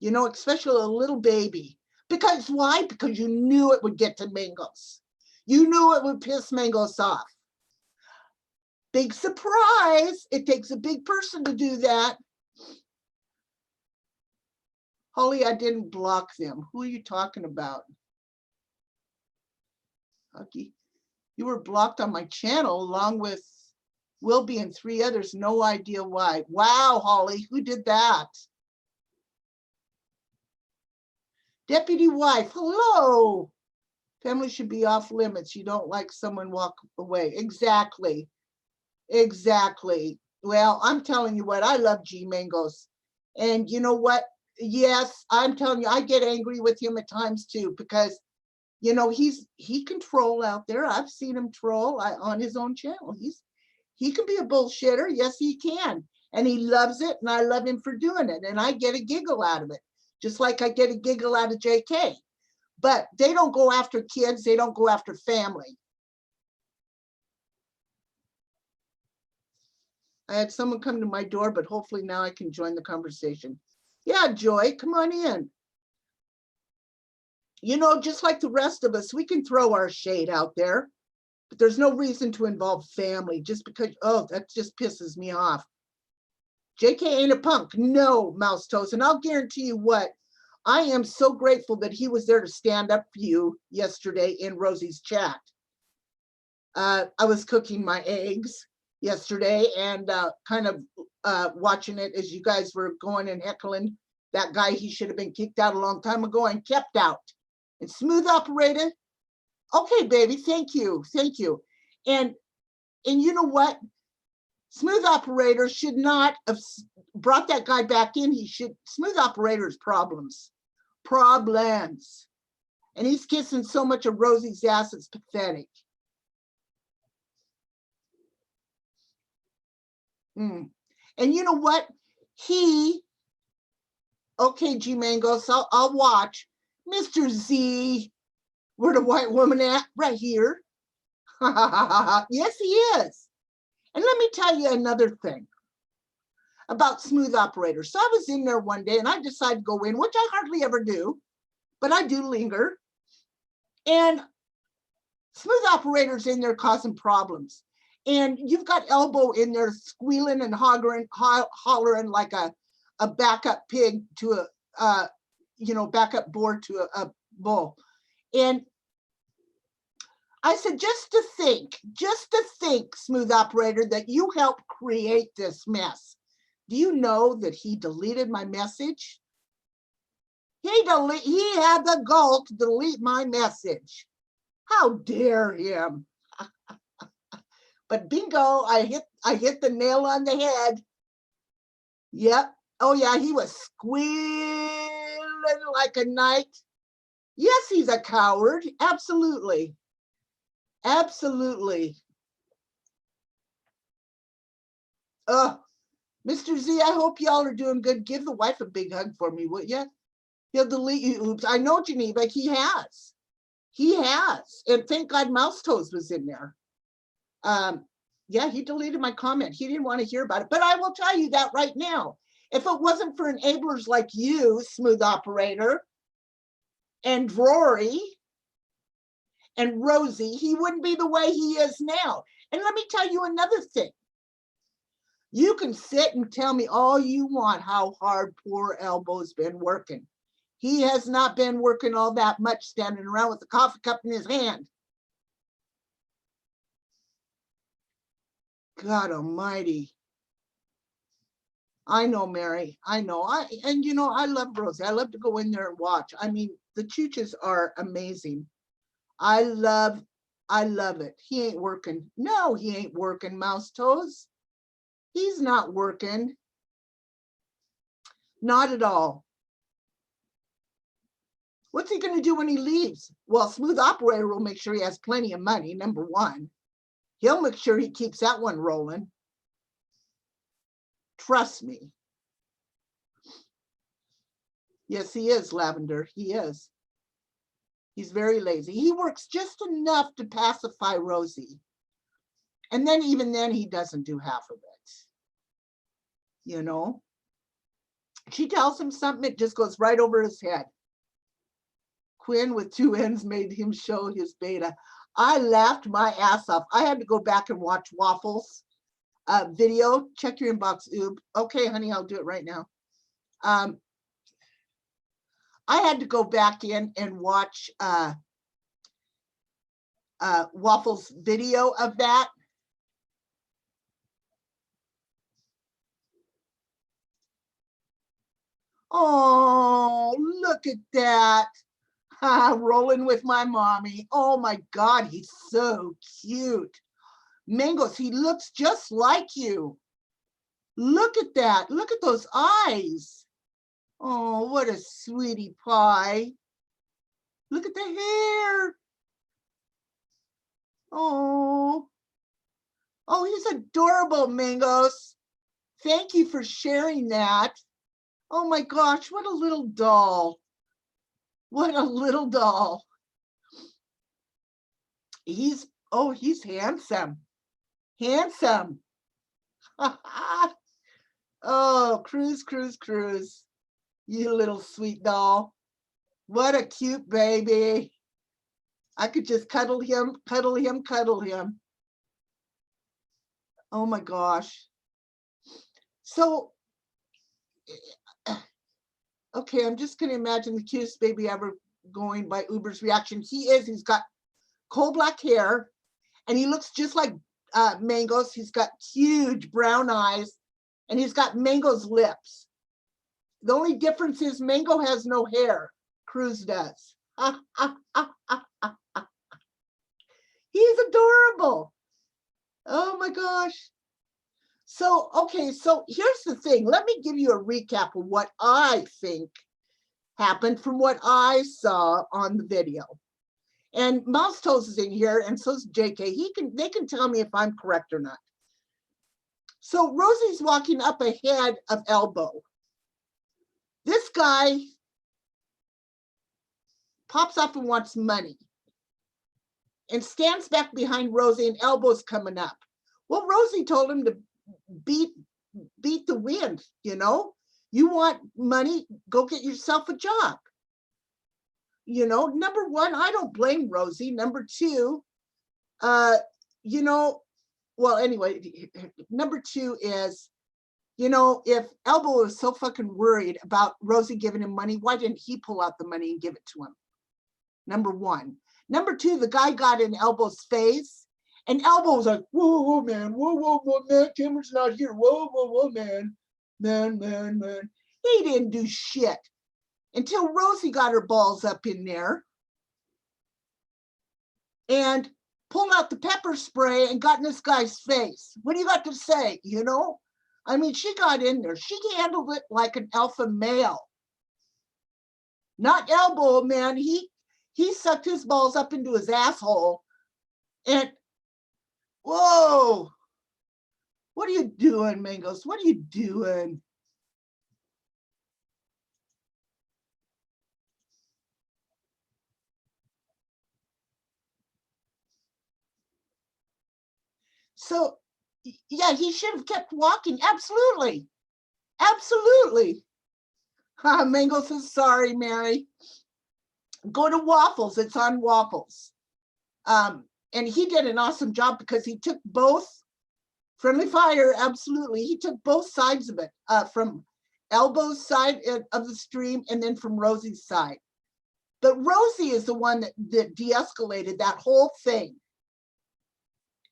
You know, especially a little baby. Because why? Because you knew it would get to Mangos. You knew it would piss Mangos off. Big surprise. It takes a big person to do that. Holly, I didn't block them. Who are you talking about? Okay. You were blocked on my channel along with Wilby and 3 others. No idea why. Wow, Holly, who did that? Deputy wife, hello. Family should be off limits. You don't like someone walk away. Exactly. Exactly. Well, I'm telling you what, I love G Mangos. And you know what? Yes, I'm telling you, I get angry with him at times too, because you know, he can troll out there. I've seen him troll on his own channel. He can be a bullshitter. Yes, he can. And he loves it. And I love him for doing it. And I get a giggle out of it, just like I get a giggle out of JK. But they don't go after kids. They don't go after family. I had someone come to my door, but hopefully now I can join the conversation. Yeah, Joy, come on in. You know, just like the rest of us, we can throw our shade out there, but there's no reason to involve family just because, oh, that just pisses me off. JK ain't a punk. No, Mouse Toes. And I'll guarantee you what, I am so grateful that he was there to stand up for you yesterday in Rosie's chat. I was cooking my eggs yesterday and kind of watching it as you guys were going and heckling that guy. He should have been kicked out a long time ago and kept out. And Smooth Operator, Okay, baby, thank you, thank you. And you know what? Smooth Operator should not have brought that guy back in. He should, Smooth Operator's problems. Problems. And he's kissing so much of Rosie's ass, it's pathetic. And you know what? Okay, G Mangos, I'll watch. Mr. Z, where the white woman at? Right here. Yes, he is. And let me tell you another thing about Smooth Operator. So I was in there one day and I decided to go in, which I hardly ever do, but I do linger. And Smooth Operator's in there causing problems. And you've got Elbow in there squealing and hollering like a backup pig to a, backup board to a bull. And I said, just to think, Smooth Operator, that you helped create this mess. Do you know that he deleted my message? He had the gall to delete my message. How dare him? But bingo, I hit the nail on the head. Yep. Oh yeah, he was squealing like a knight. Yes, he's a coward. Absolutely. Absolutely. Mr. Z, I hope y'all are doing good. Give the wife a big hug for me, would you? He'll delete you. Oops. I know, Geneva, he has. He has. And thank God Mouse Toes was in there. Yeah, he deleted my comment. He didn't want to hear about it. But I will tell you that right now. If it wasn't for enablers like you, Smooth Operator, and Rory, and Rosie, he wouldn't be the way he is now. And let me tell you another thing. You can sit and tell me all you want how hard poor Elbow's been working. He has not been working all that much, standing around with a coffee cup in his hand. God almighty. I know, Mary. I know. I love Rosie. I love to go in there and watch. I mean, the chooches are amazing. I love it. He ain't working. No, he ain't working, Mouse Toes. He's not working. Not at all. What's he going to do when he leaves? Well, Smooth Operator will make sure he has plenty of money, number one. He'll make sure he keeps that one rolling. Trust me. Yes, he is, Lavender. He is. He's very lazy. He works just enough to pacify Rosie. And then even then, he doesn't do half of it. You know? She tells him something, it just goes right over his head. Quinn with two N's made him show his beta. I laughed my ass off. I had to go back and watch Waffles video. Check your inbox, Oob. Okay, honey, I'll do it right now. I had to go back in and watch Waffles video of that. Oh, look at that. Rolling with my mommy. Oh my God, he's so cute. Mangos, he looks just like you. Look at that. Look at those eyes. Oh, what a sweetie pie. Look at the hair. Oh. Oh, he's adorable, Mangos. Thank you for sharing that. Oh my gosh, what a little doll. What a little doll. He's handsome. Handsome. Oh, Cruz, Cruz, Cruz. You little sweet doll. What a cute baby. I could just cuddle him, cuddle him, cuddle him. Oh my gosh. So, okay, I'm just going to imagine the cutest baby ever going by Uber's reaction. He's got coal black hair, and he looks just like Mangos. He's got huge brown eyes, and he's got Mango's lips. The only difference is Mango has no hair. Cruz does. He's adorable. Oh my gosh. So, okay, so here's the thing. Let me give you a recap of what I think happened from what I saw on the video. And Mouse Toes is in here, and so is JK. They can tell me if I'm correct or not. So Rosie's walking up ahead of Elbow. This guy pops up and wants money and stands back behind Rosie, and Elbow's coming up. Well, Rosie told him to beat the wind, you know. You want money, go get yourself a job. You know, number one, I don't blame Rosie. Number two, you know, well, anyway, number two is, you know, if Elbow was so fucking worried about Rosie giving him money, why didn't he pull out the money and give it to him? Number one. Number two, the guy got in Elbow's face, and Elbow was like, whoa, whoa, man, whoa, man, Cameron's not here. Whoa, man. He didn't do shit until Rosie got her balls up in there and pulled out the pepper spray and got in this guy's face. What do you got to say, you know? I mean, she got in there. She handled it like an alpha male. Not Elbow, man. He sucked his balls up into his asshole and, whoa, what are you doing, Mangos? What are you doing? So, yeah, he should have kept walking. Absolutely. Mango says, sorry, Mary. Go to Waffles. It's on Waffles. And he did an awesome job because he took both Friendly Fire. Absolutely. He took both sides of it, from Elbow's side of the stream and then from Rosie's side. But Rosie is the one that de-escalated that whole thing.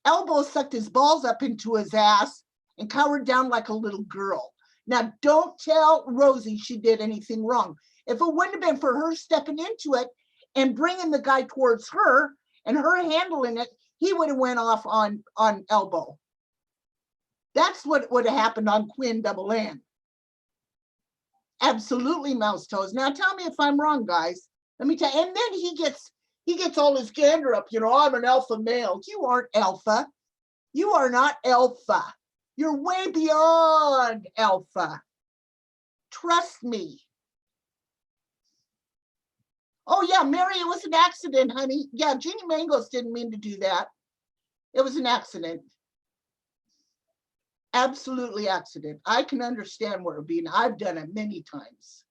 Elbow sucked his balls up into his ass and cowered down like a little girl. Now, don't tell Rosie she did anything wrong. If it wouldn't have been for her stepping into it and bringing the guy towards her and her handling it, he would have went off on Elbow. That's what would have happened on Quinn Double N. Absolutely, Mouse Toes. Now, tell me if I'm wrong, guys. Let me tell you. And then he gets all his gander up. You know, I'm an alpha male. You aren't alpha. You are not alpha. You're way beyond alpha. Trust me. Oh, yeah, Mary, it was an accident, honey. Yeah, Jeannie Mangos didn't mean to do that. It was an accident. Absolutely accident. I can understand where it would be, and I've done it many times.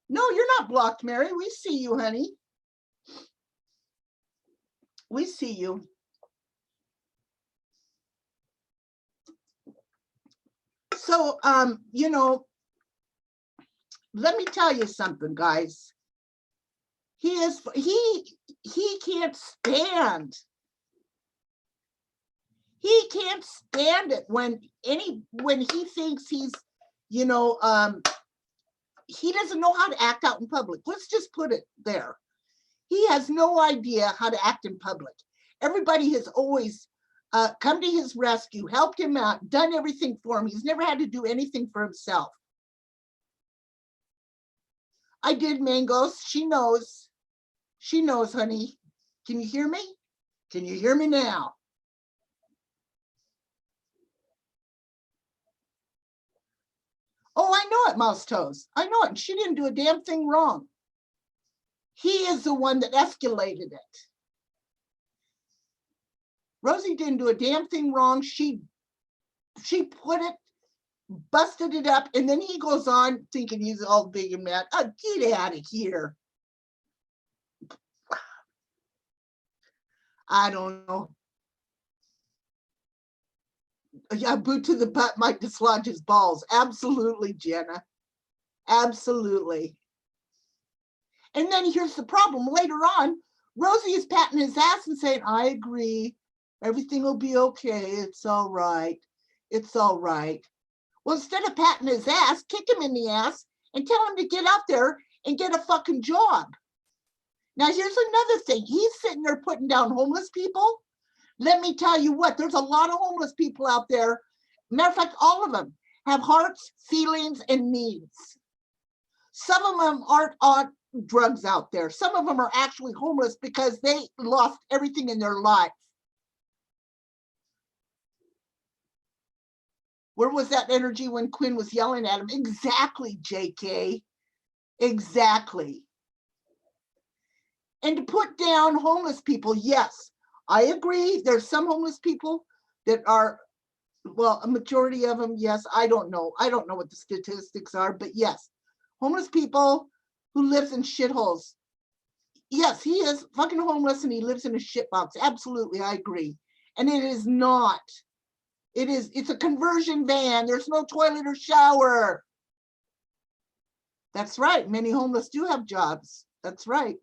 No, you're not blocked, Mary. We see you, honey. We see you. So, you know, let me tell you something, guys. He can't stand. He can't stand it when he thinks he's, you know, he doesn't know how to act out in public. Let's just put it there. He has no idea how to act in public. Everybody has always come to his rescue, helped him out, done everything for him. He's never had to do anything for himself. I did, Mangos. She knows. She knows, honey. Can you hear me? Can you hear me now? Oh, I know it, Mouse Toes. I know it. And she didn't do a damn thing wrong. He is the one that escalated it. Rosie didn't do a damn thing wrong. She put it, busted it up, and then he goes on thinking he's all big and mad. Oh, get out of here. I don't know. Yeah, boot to the butt might dislodge his balls. Absolutely, Jenna. Absolutely. And then here's the problem. Later on, Rosie is patting his ass and saying, I agree. Everything will be okay. It's all right. It's all right. Well, instead of patting his ass, kick him in the ass and tell him to get out there and get a fucking job. Now, here's another thing. He's sitting there putting down homeless people. Let me tell you what, there's a lot of homeless people out there. Matter of fact, all of them have hearts, feelings, and needs. Some of them aren't on drugs out there. Some of them are actually homeless because they lost everything in their life. Where was that energy when Quinn was yelling at him? Exactly, JK. Exactly. And to put down homeless people, yes, I agree. There's some homeless people that are, well, a majority of them, yes, I don't know. I don't know what the statistics are, but yes, homeless people who lives in shitholes. Yes, he is fucking homeless and he lives in a shitbox. Absolutely, I agree. And it is not. It's a conversion van. There's no toilet or shower. That's right. Many homeless do have jobs. That's right.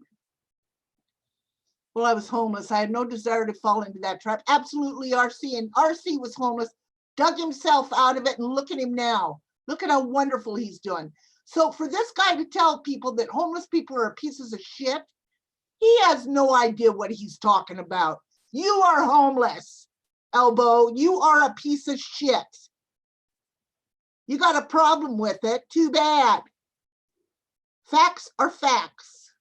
Well, I was homeless. I had no desire to fall into that trap. Absolutely, RC. And RC was homeless, dug himself out of it, and look at him now. Look at how wonderful he's doing. So for this guy to tell people that homeless people are pieces of shit, he has no idea what he's talking about. You are homeless, Elbow. You are a piece of shit. You got a problem with it. Too bad. Facts are facts.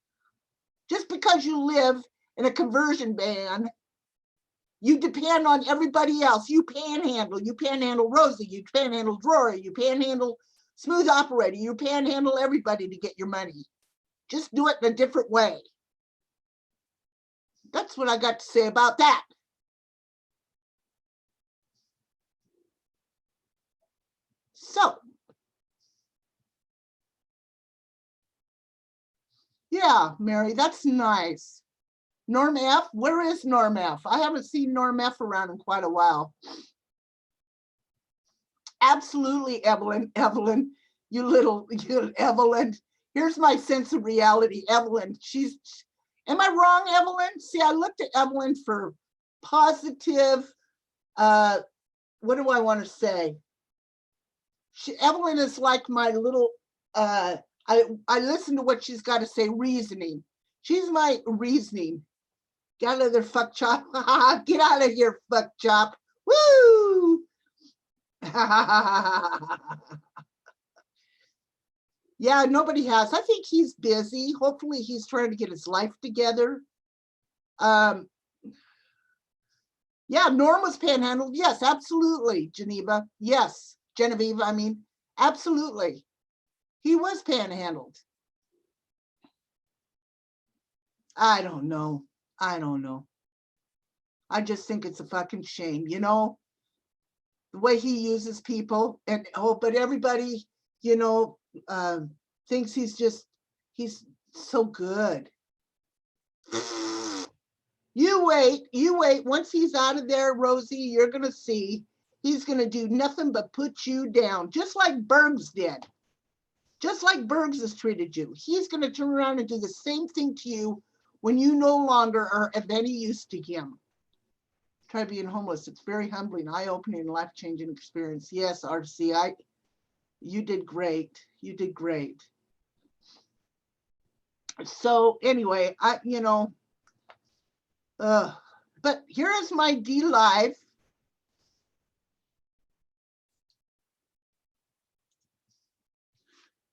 Just because you live in a conversion van, you depend on everybody else. You panhandle. You panhandle Rosie. You panhandle Rory. You panhandle Smooth Operator. You panhandle everybody to get your money. Just do it in a different way. That's what I got to say about that. So, yeah, Mary, that's nice. Norm F, where is Norm F? I haven't seen Norm F around in quite a while. Absolutely, Evelyn, you Evelyn. Here's my sense of reality, Evelyn. Am I wrong, Evelyn? See, I looked at Evelyn for positive, what do I want to say? Evelyn is like my little, I listen to what she's got to say, reasoning. She's my reasoning. Get out of there, fuck chop. Get out of here, fuck chop. Woo! Yeah, nobody has. I think he's busy. Hopefully he's trying to get his life together. Yeah, Norm was panhandled. Yes, absolutely, Geneva. Yes, Genevieve, I mean, absolutely. He was panhandled. I don't know. I don't know. I just think it's a fucking shame, you know, the way he uses people, and but everybody, you know, thinks he's so good. You wait. Once he's out of there, Rosie, you're gonna see he's gonna do nothing but put you down, just like Bergs did. Just like Bergs has treated you. He's gonna turn around and do the same thing to you when you no longer are of any use to him. Try being homeless. It's very humbling, eye-opening, life-changing experience. Yes, RC, you did great. You did great. So anyway, but here is my D Live.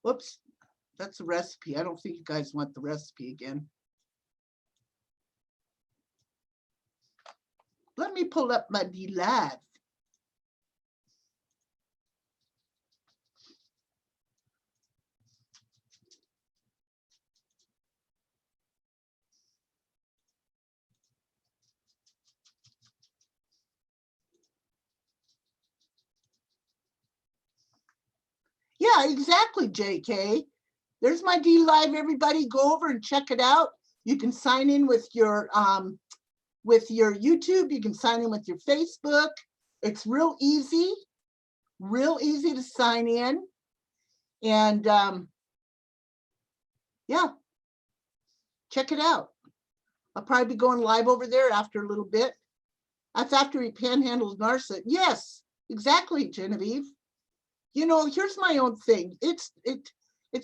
Whoops, that's the recipe. I don't think you guys want the recipe again. Let me pull up my D Live. Yeah, exactly, JK. There's my D Live, everybody. Go over and check it out. You can sign in with your YouTube. You can sign in with your Facebook. It's real easy to sign in. And yeah, check it out. I'll probably be going live over there after a little bit. That's after he panhandles Narsa. Yes, exactly, Genevieve. You know, here's my own thing. It's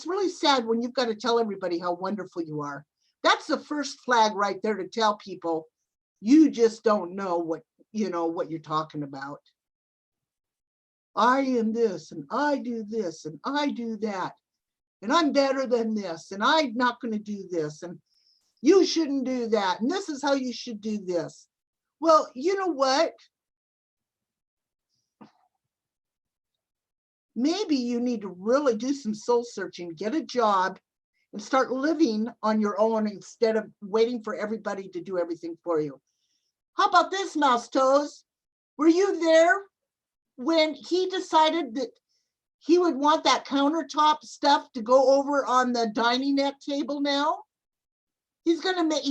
really sad when you've got to tell everybody how wonderful you are. That's the first flag right there to tell people you just don't know what you're talking about. I am this and I do this and I do that and I'm better than this and I'm not going to do this and you shouldn't do that and this is how you should do this. Well, you know what? Maybe you need to really do some soul searching, get a job, and start living on your own instead of waiting for everybody to do everything for you. How about this, Mouse Toes? Were you there when he decided that he would want that countertop stuff to go over on the dining net table now? He's gonna make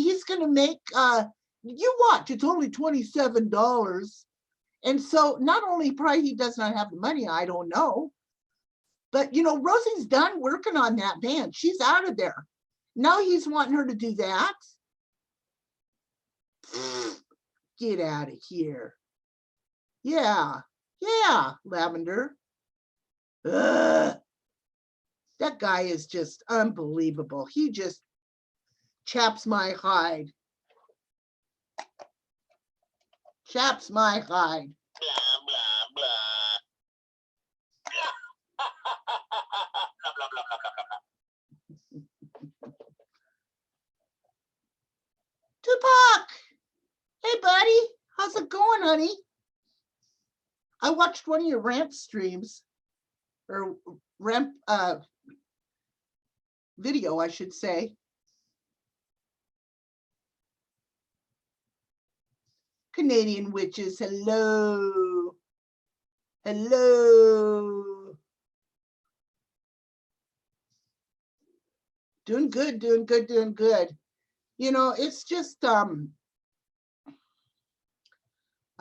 you watch, it's only $27. And so not only probably he does not have the money, I don't know, but Rosie's done working on that van. She's out of there. Now he's wanting her to do that. Get out of here. Yeah, Lavender. Ugh. That guy is just unbelievable. He just chaps my hide. Chaps my hide. Blah, blah, blah. Blah, blah, blah, blah, blah, blah. Tupac! Hey, buddy. How's it going, honey? I watched one of your rant streams, or rant video, I should say. Canadian witches, hello. Hello. Doing good, doing good, doing good. It's just, I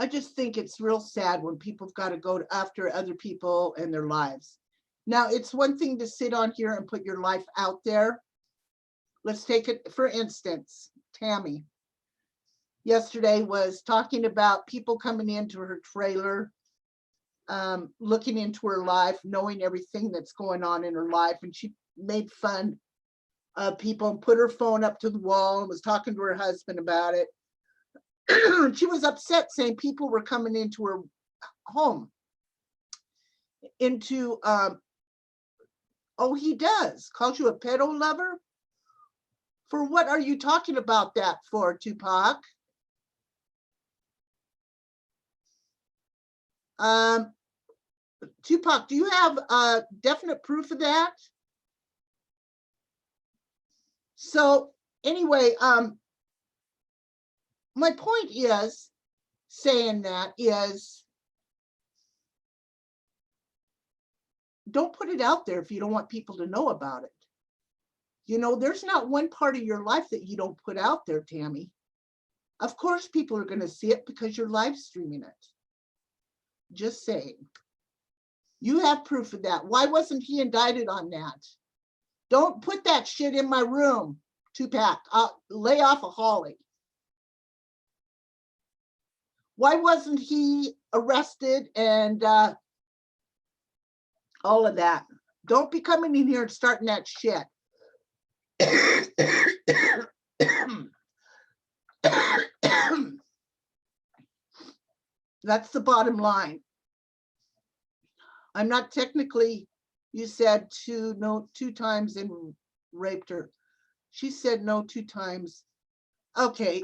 just think it's real sad when people've got to go after other people and their lives. Now, it's one thing to sit on here and put your life out there. Let's take it, for instance, Tammy yesterday was talking about people coming into her trailer, looking into her life, knowing everything that's going on in her life. And she made fun of people and put her phone up to the wall and was talking to her husband about it. She was upset, saying people were coming into her home. Oh, he does. Calls you a pedo lover? For what are you talking about that for, Tupac? Tupac, do you have definite proof of that? So anyway, my point is saying that is, don't put it out there if you don't want people to know about it. There's not one part of your life that you don't put out there, Tammy. Of course, people are going to see it because you're live streaming it. Just saying. You have proof of that. Why wasn't he indicted on that? Don't put that shit in my room, Tupac. Lay off of Holly. Why wasn't he arrested and all of that? Don't be coming in here and starting that shit. That's the bottom line. I'm not technically, you said no 2 times and raped her. She said no 2 times. Okay,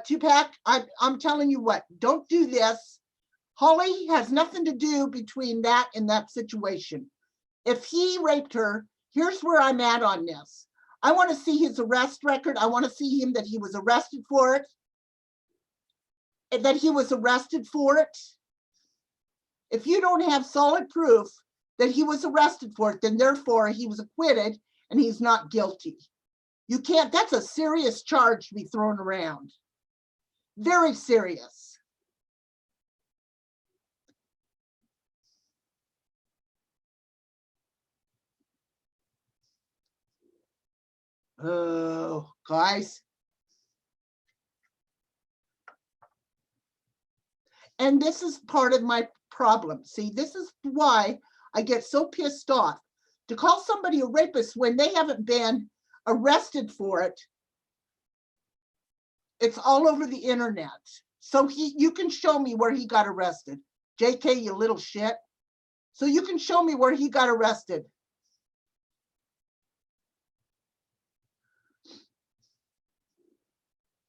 Tupac, I'm telling you what, don't do this. Holly has nothing to do between that and that situation. If he raped her, here's where I'm at on this. I want to see his arrest record. I want to see him that he was arrested for it. That he was arrested for it. If you don't have solid proof that he was arrested for it, then therefore he was acquitted and he's not guilty. You can't, that's a serious charge to be thrown around. Very serious. Oh, guys. And this is part of my problem. See, this is why I get so pissed off. To call somebody a rapist when they haven't been arrested for it It's all over the internet. So you can show me where he got arrested. JK, you little shit. So you can show me where he got arrested.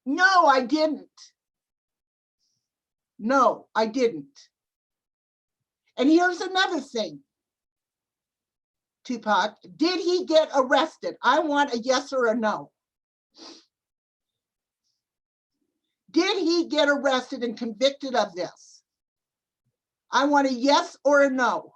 No, I didn't. No, I didn't. And here's another thing. Tupac, did he get arrested? I want a yes or a no. Did he get arrested and convicted of this? I want a yes or a no.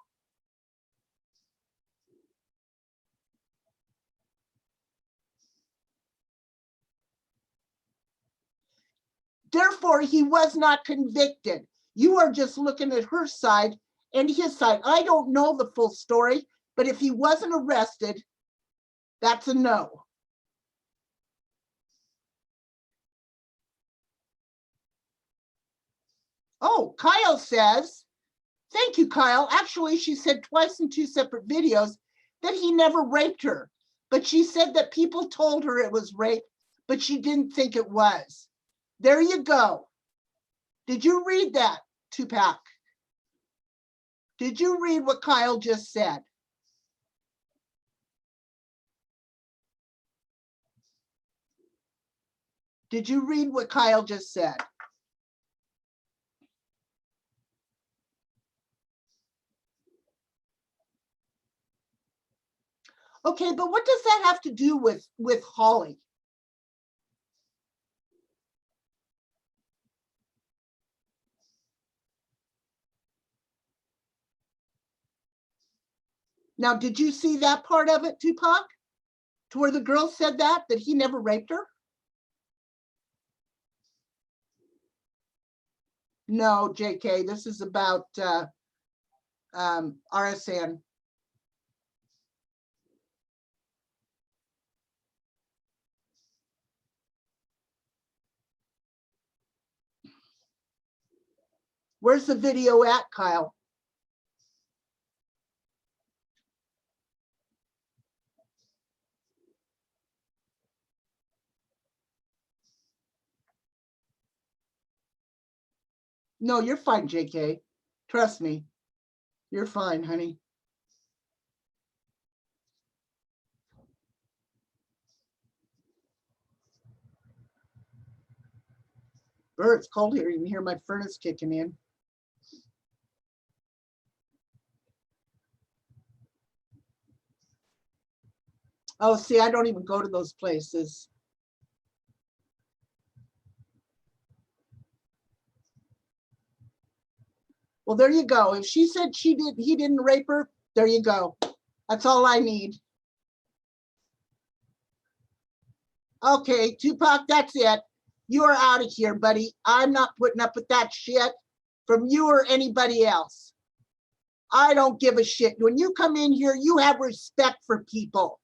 Therefore, he was not convicted. You are just looking at her side and his side. I don't know the full story, but if he wasn't arrested, that's a no. Oh, Kyle says, thank you, Kyle. Actually, she said twice in 2 separate videos that he never raped her, but she said that people told her it was rape, but she didn't think it was. There you go. Did you read that, Tupac? Did you read what Kyle just said? Did you read what Kyle just said? Okay, but what does that have to do with Holly? Now, did you see that part of it, Tupac? To where the girl said that he never raped her? No, JK, this is about RSN. Where's the video at, Kyle? No, you're fine, JK. Trust me. You're fine, honey. It's cold here. You can hear my furnace kicking in. Oh, see, I don't even go to those places. Well, there you go. If she said he didn't rape her, there you go. That's all I need. Okay, Tupac, that's it. You are out of here, buddy. I'm not putting up with that shit from you or anybody else. I don't give a shit. When you come in here, you have respect for people.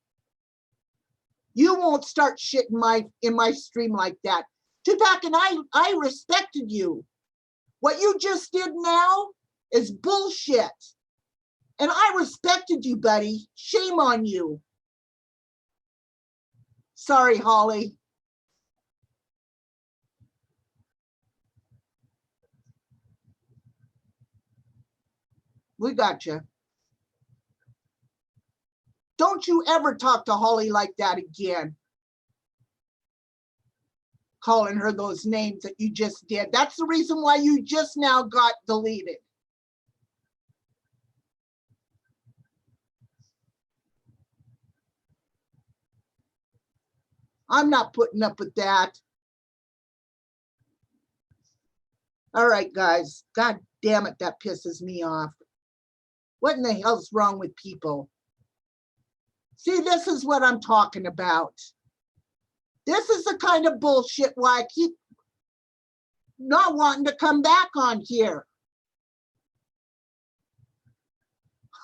You won't start shit in my stream like that. Tupac, and I respected you. What you just did now is bullshit. And I respected you, buddy. Shame on you. Sorry, Holly. We got you. Don't you ever talk to Holly like that again. Calling her those names that you just did. That's the reason why you just now got deleted. I'm not putting up with that. All right, guys. God damn it, that pisses me off. What in the hell's wrong with people? See, this is what I'm talking about. This is the kind of bullshit why I keep not wanting to come back on here.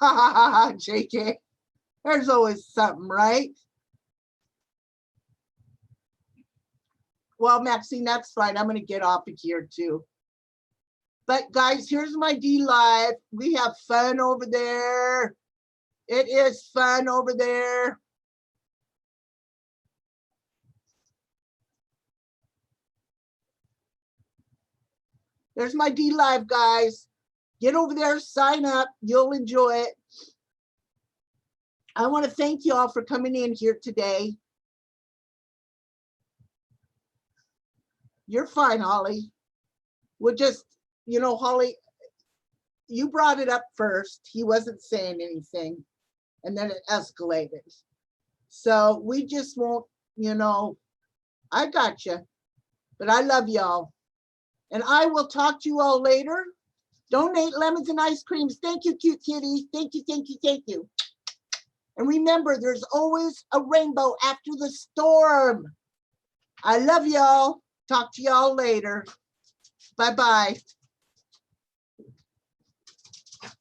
Ha ha ha ha, JK. There's always something, right? Well, Maxine, that's fine. I'm going to get off of here too. But guys, here's my D Live. We have fun over there. It is fun over there. There's my D Live, guys. Get over there, sign up. You'll enjoy it. I want to thank you all for coming in here today. You're fine, Holly. We'll just, you know, Holly, you brought it up first. He wasn't saying anything, and then it escalated. So we just won't, you know, I got you, but I love y'all. And I will talk to you all later. Donate lemons and ice creams. Thank you, cute kitty. Thank you, thank you, thank you. And remember, there's always a rainbow after the storm. I love y'all. Talk to y'all later. Bye-bye.